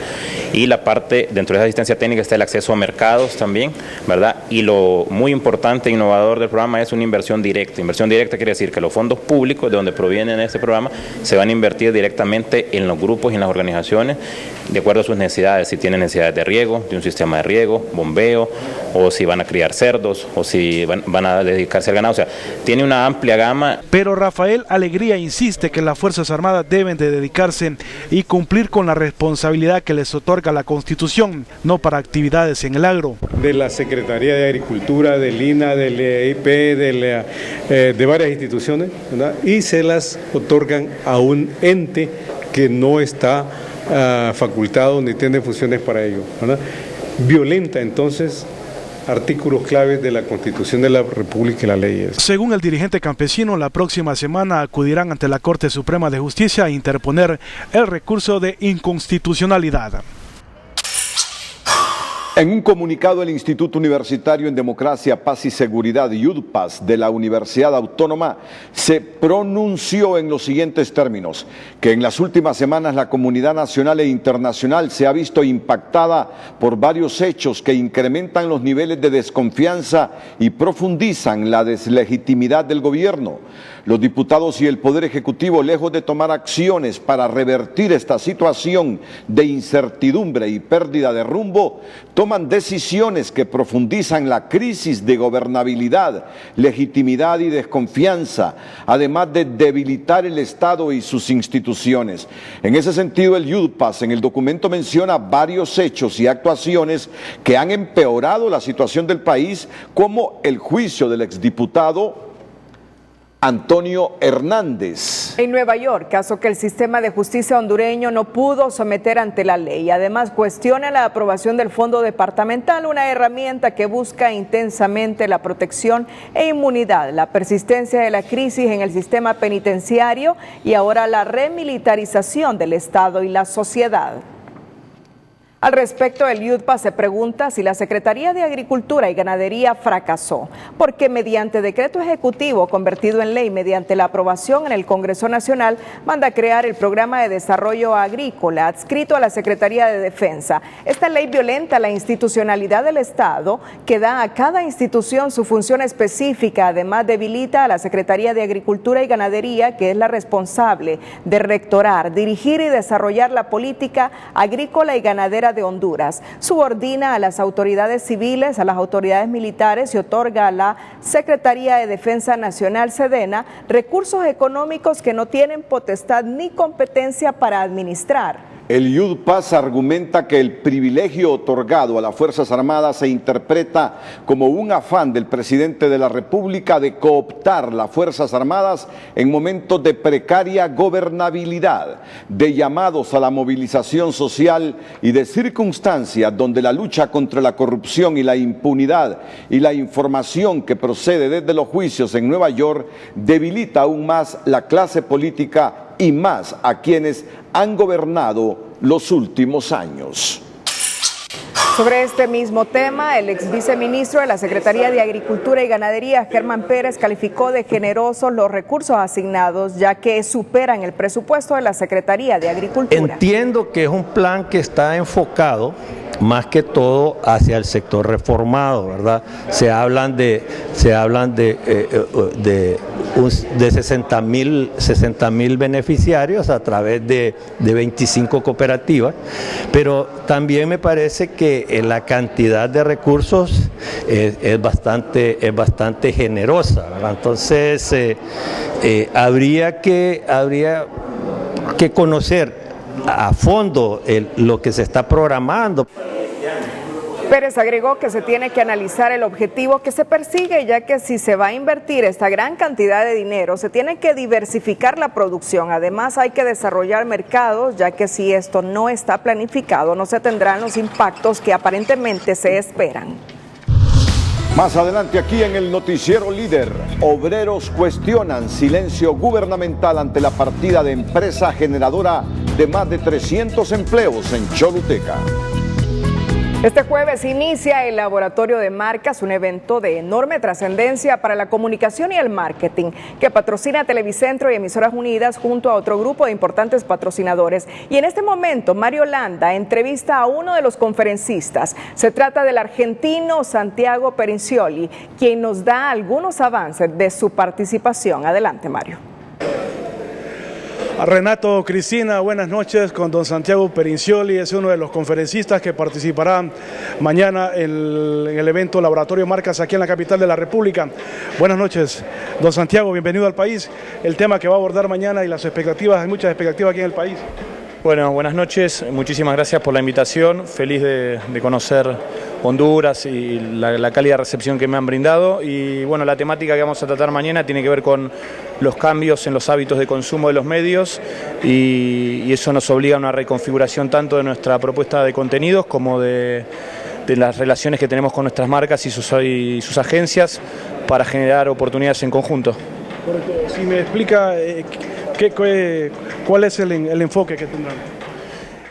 Y la parte, dentro de esa asistencia técnica está el acceso a mercados también, ¿verdad? Y lo muy importante e innovador del programa es una inversión directa. Inversión directa quiere decir que los fondos públicos de donde provienen este programa se van a invertir directamente en los grupos y en las organizaciones de acuerdo a sus necesidades, si tienen necesidades de riego, de un sistema de riego, bombeo, o si van a criar cerdos, o si van a dedicarse al ganado, o sea, tiene una amplia gama. Pero Rafael Alegría insiste que las Fuerzas Armadas deben de dedicarse y cumplir con la responsabilidad que les otorga la Constitución, no para actividades en el agro. De la Secretaría de Agricultura, del INA, del EIP, de varias instituciones, ¿verdad? Y se las otorgan a un ente que no está facultado ni tiene funciones para ello, ¿verdad? Violenta entonces artículos claves de la Constitución de la República y las leyes. Según el dirigente campesino, la próxima semana acudirán ante la Corte Suprema de Justicia a interponer el recurso de inconstitucionalidad. En un comunicado, el Instituto Universitario en Democracia, Paz y Seguridad, IUDPAS, de la Universidad Autónoma, se pronunció en los siguientes términos: que en las últimas semanas la comunidad nacional e internacional se ha visto impactada por varios hechos que incrementan los niveles de desconfianza y profundizan la deslegitimidad del gobierno. Los diputados y el Poder Ejecutivo, lejos de tomar acciones para revertir esta situación de incertidumbre y pérdida de rumbo, toman decisiones que profundizan la crisis de gobernabilidad, legitimidad y desconfianza, además de debilitar el Estado y sus instituciones. En ese sentido, el IUDPAS en el documento menciona varios hechos y actuaciones que han empeorado la situación del país, como el juicio del exdiputado Antonio Hernández. En Nueva York, caso que el sistema de justicia hondureño no pudo someter ante la ley. Además, cuestiona la aprobación del Fondo Departamental, una herramienta que busca intensamente la protección e inmunidad, la persistencia de la crisis en el sistema penitenciario y ahora la remilitarización del Estado y la sociedad. Al respecto, el IUDPAS se pregunta si la Secretaría de Agricultura y Ganadería fracasó, porque mediante decreto ejecutivo convertido en ley mediante la aprobación en el Congreso Nacional, manda a crear el Programa de Desarrollo Agrícola adscrito a la Secretaría de Defensa. Esta ley violenta la institucionalidad del Estado, que da a cada institución su función específica. Además, debilita a la Secretaría de Agricultura y Ganadería, que es la responsable de rectorar, dirigir y desarrollar la política agrícola y ganadera de Honduras. Subordina a las autoridades civiles, a las autoridades militares y otorga a la Secretaría de Defensa Nacional, SEDENA, recursos económicos que no tienen potestad ni competencia para administrar. El IUDPAS argumenta que el privilegio otorgado a las Fuerzas Armadas se interpreta como un afán del presidente de la República de cooptar las Fuerzas Armadas en momentos de precaria gobernabilidad, de llamados a la movilización social y de circunstancias donde la lucha contra la corrupción y la impunidad y la información que procede desde los juicios en Nueva York debilita aún más la clase política y más a quienes han gobernado los últimos años. Sobre este mismo tema, el ex viceministro de la Secretaría de Agricultura y Ganadería, Germán Pérez, calificó de generosos los recursos asignados, ya que superan el presupuesto de la Secretaría de Agricultura. Entiendo que es un plan que está enfocado más que todo hacia el sector reformado, ¿verdad? Se hablan de 60,000 beneficiarios a través de 25 cooperativas, pero también me parece que la cantidad de recursos es bastante generosa, ¿verdad? Entonces habría que conocer a fondo lo que se está programando. Pérez agregó que se tiene que analizar el objetivo que se persigue, ya que si se va a invertir esta gran cantidad de dinero, se tiene que diversificar la producción. Además, hay que desarrollar mercados, ya que si esto no está planificado, no se tendrán los impactos que aparentemente se esperan. Más adelante aquí en el noticiero líder, obreros cuestionan silencio gubernamental ante la partida de empresa generadora de más de 300 empleos en Choluteca. Este jueves inicia el Laboratorio de Marcas, un evento de enorme trascendencia para la comunicación y el marketing, que patrocina Televicentro y Emisoras Unidas junto a otro grupo de importantes patrocinadores. Y en este momento, Mario Landa entrevista a uno de los conferencistas. Se trata del argentino Santiago Perincioli, quien nos da algunos avances de su participación. Adelante, Mario. Renato, Cristina, buenas noches con don Santiago Perincioli, es uno de los conferencistas que participarán mañana en el evento Laboratorio de Marcas aquí en la capital de la República. Buenas noches, don Santiago, bienvenido al país. El tema que va a abordar mañana y las expectativas, hay muchas expectativas aquí en el país. Bueno, buenas noches, muchísimas gracias por la invitación, feliz de conocer Honduras y la cálida recepción que me han brindado. Y bueno, la temática que vamos a tratar mañana tiene que ver con los cambios en los hábitos de consumo de los medios y eso nos obliga a una reconfiguración tanto de nuestra propuesta de contenidos como de las relaciones que tenemos con nuestras marcas y sus agencias para generar oportunidades en conjunto. Porque si me explica cuál es el enfoque que tendrán.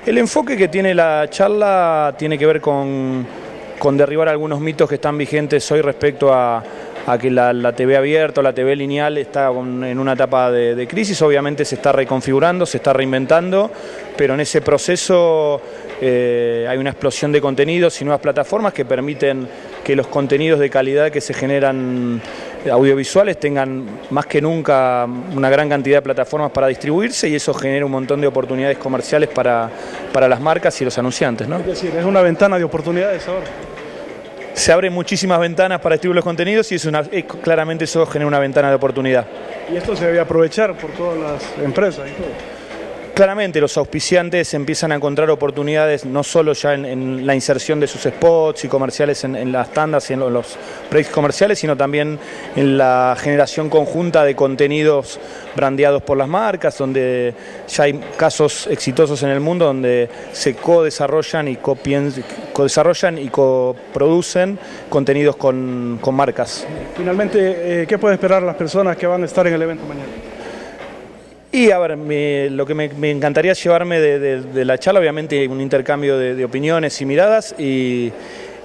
El enfoque que tiene la charla tiene que ver con derribar algunos mitos que están vigentes hoy respecto a que la TV abierta o la TV lineal está en una etapa de crisis. Obviamente se está reconfigurando, se está reinventando, pero en ese proceso hay una explosión de contenidos y nuevas plataformas que permiten que los contenidos de calidad que se generan audiovisuales tengan más que nunca una gran cantidad de plataformas para distribuirse, y eso genera un montón de oportunidades comerciales para las marcas y los anunciantes, ¿no? Es decir, es una ventana de oportunidades ahora. Se abren muchísimas ventanas para distribuir los contenidos y claramente eso genera una ventana de oportunidad. Y esto se debe aprovechar por todas las empresas y todo. Claramente los auspiciantes empiezan a encontrar oportunidades no solo ya en la inserción de sus spots y comerciales en las tandas y en los breaks comerciales, sino también en la generación conjunta de contenidos brandeados por las marcas, donde ya hay casos exitosos en el mundo donde se co-desarrollan y coproducen contenidos con marcas. Finalmente, ¿qué puede esperar las personas que van a estar en el evento mañana? Y a ver, lo que me encantaría llevarme de la charla, obviamente un intercambio de opiniones y miradas, y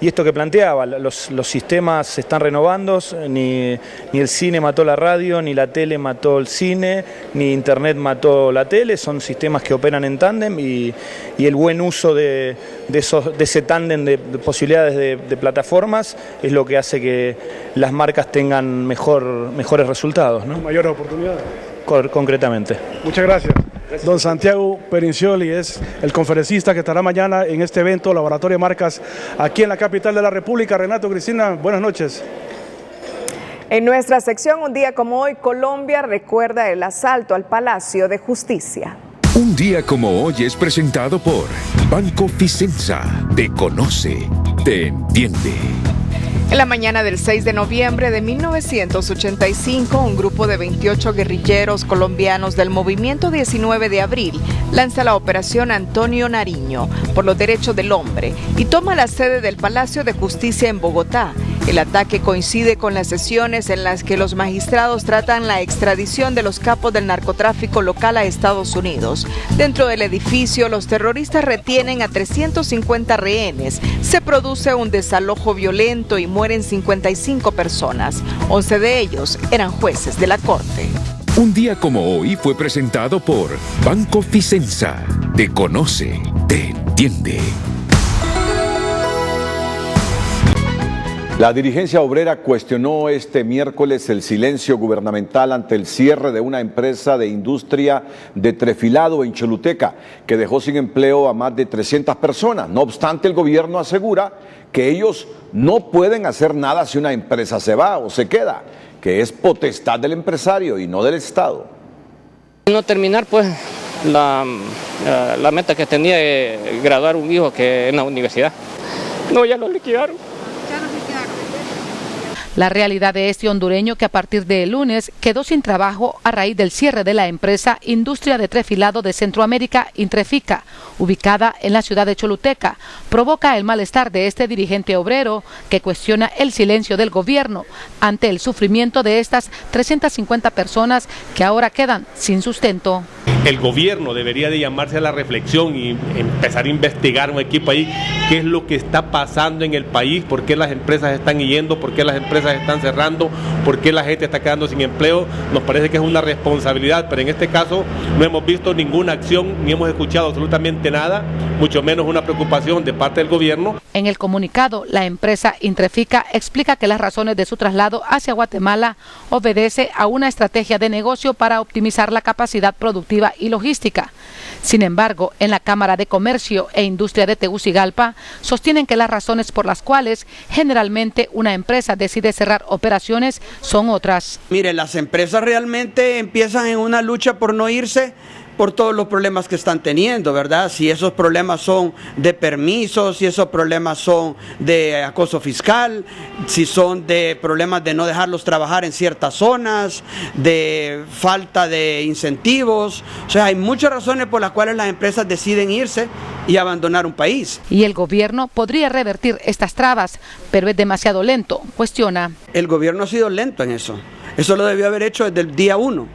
esto que planteaba, los sistemas se están renovando, ni el cine mató la radio, ni la tele mató el cine, ni internet mató la tele, son sistemas que operan en tándem, y el buen uso de ese tándem de posibilidades de plataformas es lo que hace que las marcas tengan mejores resultados, ¿no? Mayores oportunidades. Concretamente. Muchas gracias. Don Santiago Perincioli es el conferencista que estará mañana en este evento Laboratorio de Marcas aquí en la capital de la República. Renato, Cristina, buenas noches. En nuestra sección, un día como hoy, Colombia recuerda el asalto al Palacio de Justicia. Un día como hoy es presentado por Banco Vicenza. Te conoce, te entiende. En la mañana del 6 de noviembre de 1985, un grupo de 28 guerrilleros colombianos del Movimiento 19 de Abril lanza la Operación Antonio Nariño por los derechos del hombre y toma la sede del Palacio de Justicia en Bogotá. El ataque coincide con las sesiones en las que los magistrados tratan la extradición de los capos del narcotráfico local a Estados Unidos. Dentro del edificio, los terroristas retienen a 350 rehenes. Se produce un desalojo violento y mueren 55 personas. 11 de ellos eran jueces de la corte. Un día como hoy fue presentado por Banco Vicenza. Te conoce, te entiende. La dirigencia obrera cuestionó este miércoles el silencio gubernamental ante el cierre de una empresa de industria de trefilado en Choluteca, que dejó sin empleo a más de 300 personas. No obstante, el gobierno asegura que ellos no pueden hacer nada si una empresa se va o se queda, que es potestad del empresario y no del Estado. No terminar pues la meta que tenía de graduar un hijo que en la universidad. No, ya lo liquidaron. La realidad de este hondureño, que a partir del lunes quedó sin trabajo a raíz del cierre de la empresa Industria de Trefilado de Centroamérica, Intrefica, ubicada en la ciudad de Choluteca, provoca el malestar de este dirigente obrero, que cuestiona el silencio del gobierno ante el sufrimiento de estas 350 personas que ahora quedan sin sustento. El gobierno debería de llamarse a la reflexión y empezar a investigar un equipo ahí, qué es lo que está pasando en el país, por qué las empresas están yendo, por qué las empresas están cerrando, por qué la gente está quedando sin empleo. Nos parece que es una responsabilidad, pero en este caso no hemos visto ninguna acción, ni hemos escuchado absolutamente nada, mucho menos una preocupación de parte del gobierno. En el comunicado, la empresa Intrefica explica que las razones de su traslado hacia Guatemala obedece a una estrategia de negocio para optimizar la capacidad productiva y logística. Sin embargo, en la Cámara de Comercio e Industria de Tegucigalpa sostienen que las razones por las cuales generalmente una empresa decide cerrar operaciones son otras. Mire, las empresas realmente empiezan en una lucha por no irse por todos los problemas que están teniendo, ¿verdad? Si esos problemas son de permisos, si esos problemas son de acoso fiscal, si son de problemas de no dejarlos trabajar en ciertas zonas, de falta de incentivos. O sea, hay muchas razones por las cuales las empresas deciden irse y abandonar un país. Y el gobierno podría revertir estas trabas, pero es demasiado lento, cuestiona. El gobierno ha sido lento en eso. Eso lo debió haber hecho desde el día 1,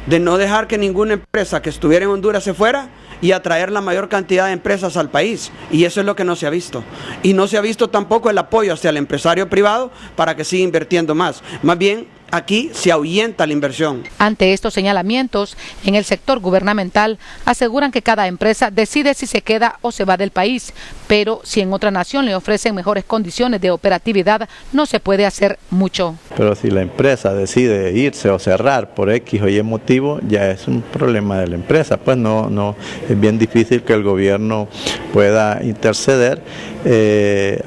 de no dejar que ninguna empresa que estuviera en Honduras se fuera y atraer la mayor cantidad de empresas al país. Y eso es lo que no se ha visto. Y no se ha visto tampoco el apoyo hacia el empresario privado para que siga invirtiendo más. Más bien, aquí se ahuyenta la inversión. Ante estos señalamientos, en el sector gubernamental aseguran que cada empresa decide si se queda o se va del país, pero si en otra nación le ofrecen mejores condiciones de operatividad, no se puede hacer mucho. Pero si la empresa decide irse o cerrar por X o Y motivo, ya es un problema de la empresa, pues no es bien difícil que el gobierno pueda interceder,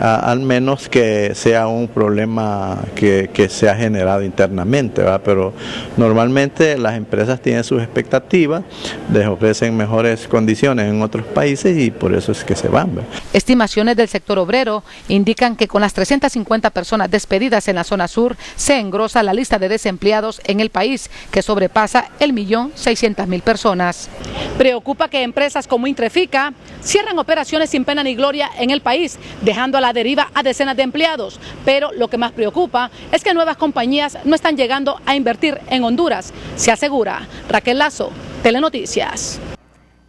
al menos que sea un problema que se ha generado internamente, ¿verdad? Pero normalmente las empresas tienen sus expectativas, les ofrecen mejores condiciones en otros países y por eso es que se van, ¿verdad? Estimaciones del sector obrero indican que con las 350 personas despedidas en la zona sur, se engrosa la lista de desempleados en el país, que sobrepasa el 1.600.000 personas. Preocupa que empresas como Intrefica cierran operaciones sin pena ni gloria en el país, dejando a la deriva a decenas de empleados. Pero lo que más preocupa es que nuevas compañías no están llegando a invertir en Honduras, se asegura Raquel Lazo, Telenoticias.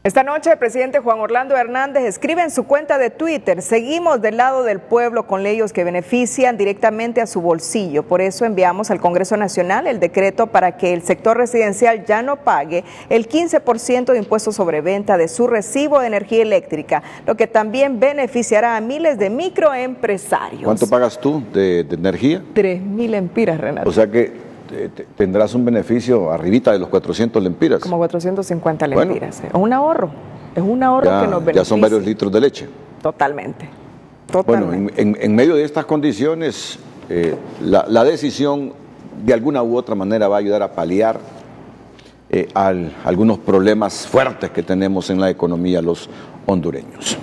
Esta noche el presidente Juan Orlando Hernández escribe en su cuenta de Twitter: seguimos del lado del pueblo con leyes que benefician directamente a su bolsillo. Por eso enviamos al Congreso Nacional el decreto para que el sector residencial ya no pague el 15% de impuesto sobre venta de su recibo de energía eléctrica, lo que también beneficiará a miles de microempresarios. ¿Cuánto pagas tú de energía? 3.000 lempiras, Renato. O sea que tendrás un beneficio arribita de los 400 lempiras. Como 450 lempiras. Bueno, es un ahorro que nos beneficia. Ya son varios litros de leche. Totalmente. Bueno, en medio de estas condiciones, la decisión de alguna u otra manera va a ayudar a paliar algunos problemas fuertes que tenemos en la economía los hondureños.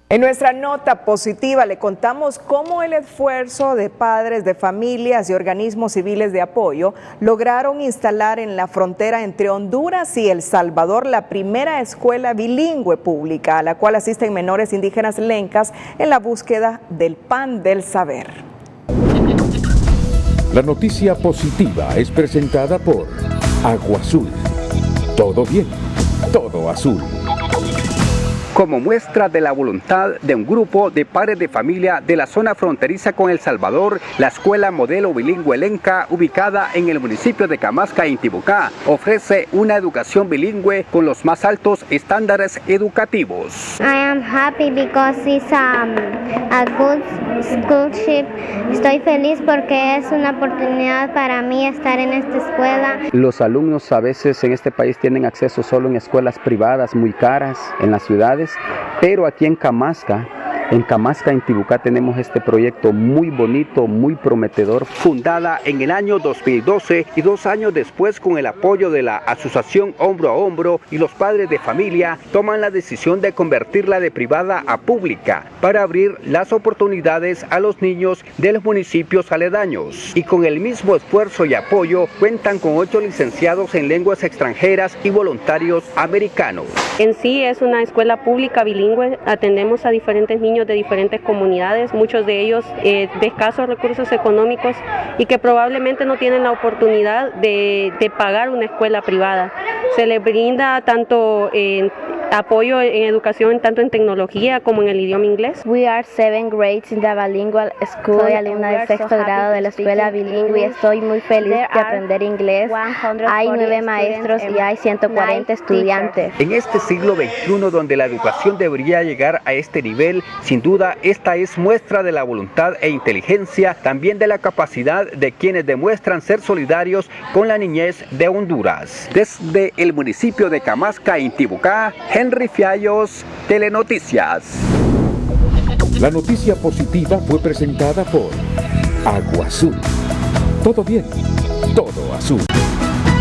En nuestra nota positiva le contamos cómo el esfuerzo de padres de familias y organismos civiles de apoyo lograron instalar en la frontera entre Honduras y El Salvador la primera escuela bilingüe pública, a la cual asisten menores indígenas lencas en la búsqueda del pan del saber. La noticia positiva es presentada por Agua Azul. Todo bien, todo azul. Como muestra de la voluntad de un grupo de padres de familia de la zona fronteriza con El Salvador, la escuela modelo bilingüe Lenca, ubicada en el municipio de Camasca, Intibucá, ofrece una educación bilingüe con los más altos estándares educativos. I am happy because it's a good scholarship. Estoy feliz porque es una oportunidad para mí estar en esta escuela. Los alumnos a veces en este país tienen acceso solo en escuelas privadas muy caras en las ciudades, pero aquí en Camasca, Intibucá, tenemos este proyecto muy bonito, muy prometedor. Fundada en el año 2012 y 2 años después, con el apoyo de la asociación Hombro a Hombro y los padres de familia, toman la decisión de convertirla de privada a pública para abrir las oportunidades a los niños de los municipios aledaños. Y con el mismo esfuerzo y apoyo, cuentan con 8 licenciados en lenguas extranjeras y voluntarios americanos. En sí es una escuela pública bilingüe, atendemos a diferentes niños de diferentes comunidades, muchos de ellos de escasos recursos económicos y que probablemente no tienen la oportunidad de pagar una escuela privada. Se les brinda tanto apoyo en educación, tanto en tecnología como en el idioma inglés. We are 7th grades in the bilingual school. Soy alumna del 6º grado de la escuela bilingüe y estoy muy feliz de aprender inglés. Hay 9 maestros y hay 140 estudiantes. En este siglo XXI, donde la educación debería llegar a este nivel, sin duda esta es muestra de la voluntad e inteligencia, también de la capacidad de quienes demuestran ser solidarios con la niñez de Honduras. Desde el municipio de Camasca, Intibucá, Henry Fiallos, Telenoticias. La noticia positiva fue presentada por Agua Azul. Todo bien, todo azul.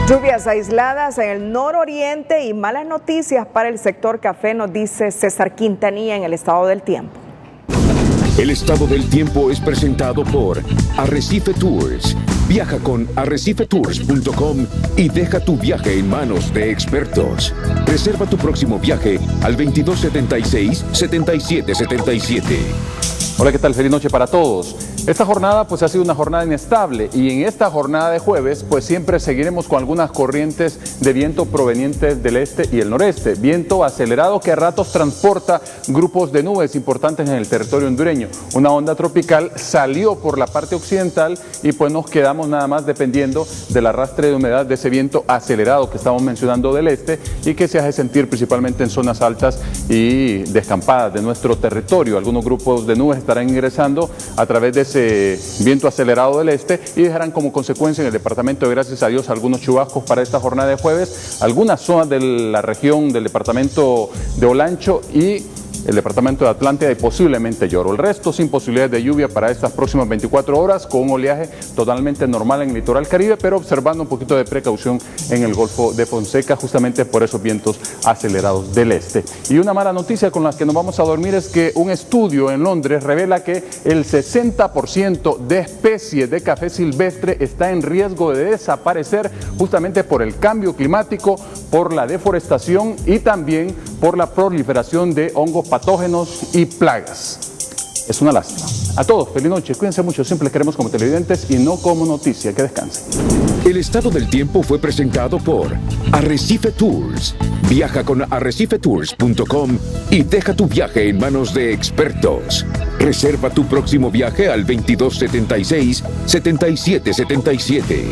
Lluvias aisladas en el nororiente y malas noticias para el sector café, nos dice César Quintanilla en el estado del tiempo. El estado del tiempo es presentado por Arrecife Tours. Viaja con arrecifetours.com y deja tu viaje en manos de expertos. Reserva tu próximo viaje al 2276-7777. Hola, ¿qué tal? Feliz noche para todos. Esta jornada pues ha sido una jornada inestable y en esta jornada de jueves pues siempre seguiremos con algunas corrientes de viento provenientes del este y el noreste. Viento acelerado que a ratos transporta grupos de nubes importantes en el territorio hondureño. Una onda tropical salió por la parte occidental y pues nos quedamos nada más dependiendo del arrastre de humedad de ese viento acelerado que estamos mencionando del este y que se hace sentir principalmente en zonas altas y descampadas de nuestro territorio. Algunos grupos de nubes estarán ingresando a través de ese viento acelerado del este y dejarán como consecuencia en el departamento de Gracias a Dios algunos chubascos para esta jornada de jueves, algunas zonas de la región del departamento de Olancho y el departamento de Atlántida y posiblemente Lloro. El resto sin posibilidades de lluvia para estas próximas 24 horas con un oleaje totalmente normal en el litoral caribe, pero observando un poquito de precaución en el Golfo de Fonseca justamente por esos vientos acelerados del este. Y una mala noticia con la que nos vamos a dormir es que un estudio en Londres revela que el 60% de especies de café silvestre está en riesgo de desaparecer justamente por el cambio climático, por la deforestación y también por la proliferación de hongos patógenos y plagas. Es una lástima. A todos, feliz noche, cuídense mucho, siempre les queremos como televidentes y no como noticia, que descansen. El estado del tiempo fue presentado por Arrecife Tours. Viaja con arrecifetours.com y deja tu viaje en manos de expertos. Reserva tu próximo viaje al 2276-7777.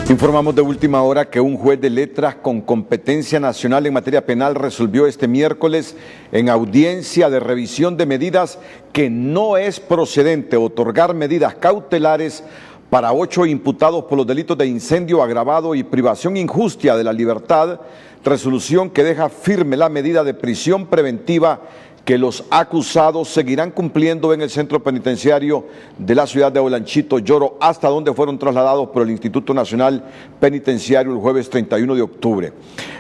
Informamos de última hora que un juez de letras con competencia nacional en materia penal resolvió este miércoles en audiencia de revisión de medidas que no es procedente otorgar medidas cautelares para 8 imputados por los delitos de incendio agravado y privación injusta de la libertad, resolución que deja firme la medida de prisión preventiva que los acusados seguirán cumpliendo en el centro penitenciario de la ciudad de Olanchito, Lloro, hasta donde fueron trasladados por el Instituto Nacional Penitenciario el jueves 31 de octubre.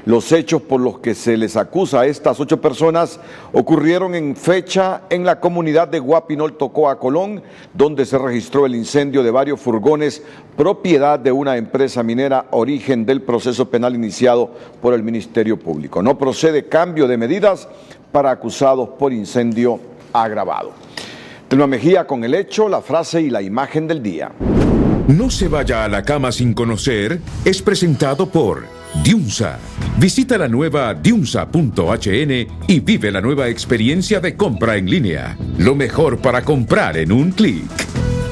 Los hechos por los que se les acusa a estas 8 personas ocurrieron en fecha en la comunidad de Guapinol, Tocoa, Colón, donde se registró el incendio de varios furgones, propiedad de una empresa minera, origen del proceso penal iniciado por el Ministerio Público. No procede cambio de medidas para acusados por incendio agravado. Telma Mejía con el hecho, la frase y la imagen del día. No se vaya a la cama sin conocer es presentado por Diunsa. Visita la nueva diunsa.hn y vive la nueva experiencia de compra en línea. Lo mejor para comprar en un clic.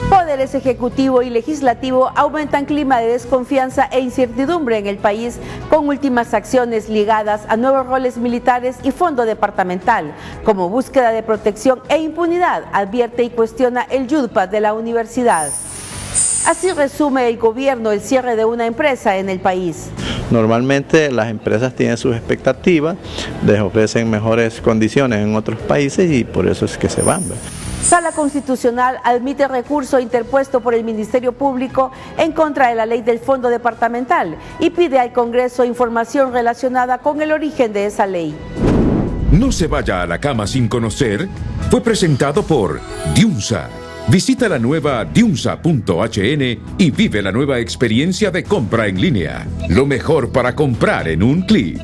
Poderes ejecutivo y legislativo aumentan clima de desconfianza e incertidumbre en el país con últimas acciones ligadas a nuevos roles militares y fondo departamental, como búsqueda de protección e impunidad, advierte y cuestiona el YUDPA de la universidad. Así resume el gobierno el cierre de una empresa en el país. Normalmente las empresas tienen sus expectativas, les ofrecen mejores condiciones en otros países y por eso es que se van. Sala Constitucional admite recurso interpuesto por el Ministerio Público en contra de la ley del Fondo Departamental y pide al Congreso información relacionada con el origen de esa ley. No se vaya a la cama sin conocer fue presentado por Diunsa. Visita la nueva diunsa.hn y vive la nueva experiencia de compra en línea. Lo mejor para comprar en un clic.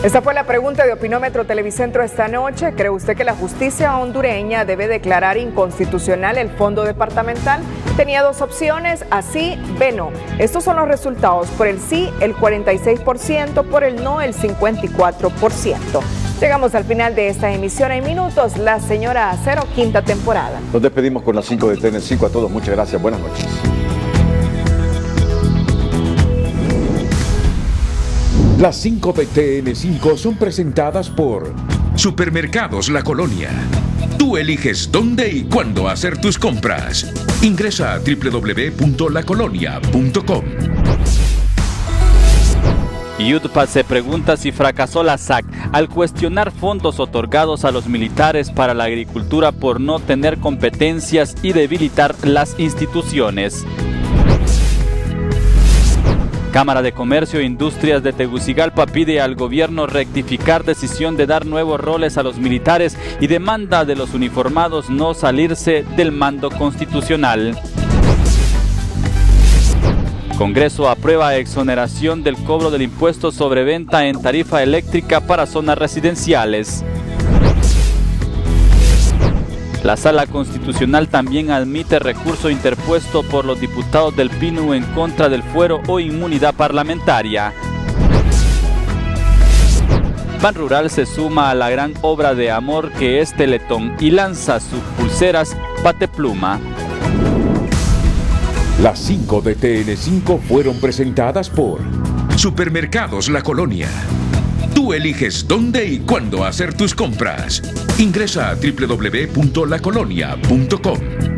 Esta fue la pregunta de Opinómetro Televicentro esta noche. ¿Cree usted que la justicia hondureña debe declarar inconstitucional el fondo departamental? Tenía 2 opciones, así, B, no. Estos son los resultados. Por el sí, el 46%, por el no, el 54%. Llegamos al final de esta emisión en minutos. La Señora Acero, 5ª temporada. Nos despedimos con las 5 de TN5. A todos, muchas gracias. Buenas noches. Las 5 de TN5 son presentadas por Supermercados La Colonia. Tú eliges dónde y cuándo hacer tus compras. Ingresa a www.lacolonia.com. YUDPA se pregunta si fracasó la SAC al cuestionar fondos otorgados a los militares para la agricultura por no tener competencias y debilitar las instituciones. Cámara de Comercio e Industrias de Tegucigalpa pide al gobierno rectificar decisión de dar nuevos roles a los militares y demanda de los uniformados no salirse del mando constitucional. Congreso aprueba exoneración del cobro del impuesto sobre venta en tarifa eléctrica para zonas residenciales. La Sala Constitucional también admite recurso interpuesto por los diputados del PINU en contra del fuero o inmunidad parlamentaria. Banrural se suma a la gran obra de amor que es Teletón y lanza sus pulseras Batepluma. Las 5 de TN5 fueron presentadas por Supermercados La Colonia. Tú eliges dónde y cuándo hacer tus compras. Ingresa a www.lacolonia.com.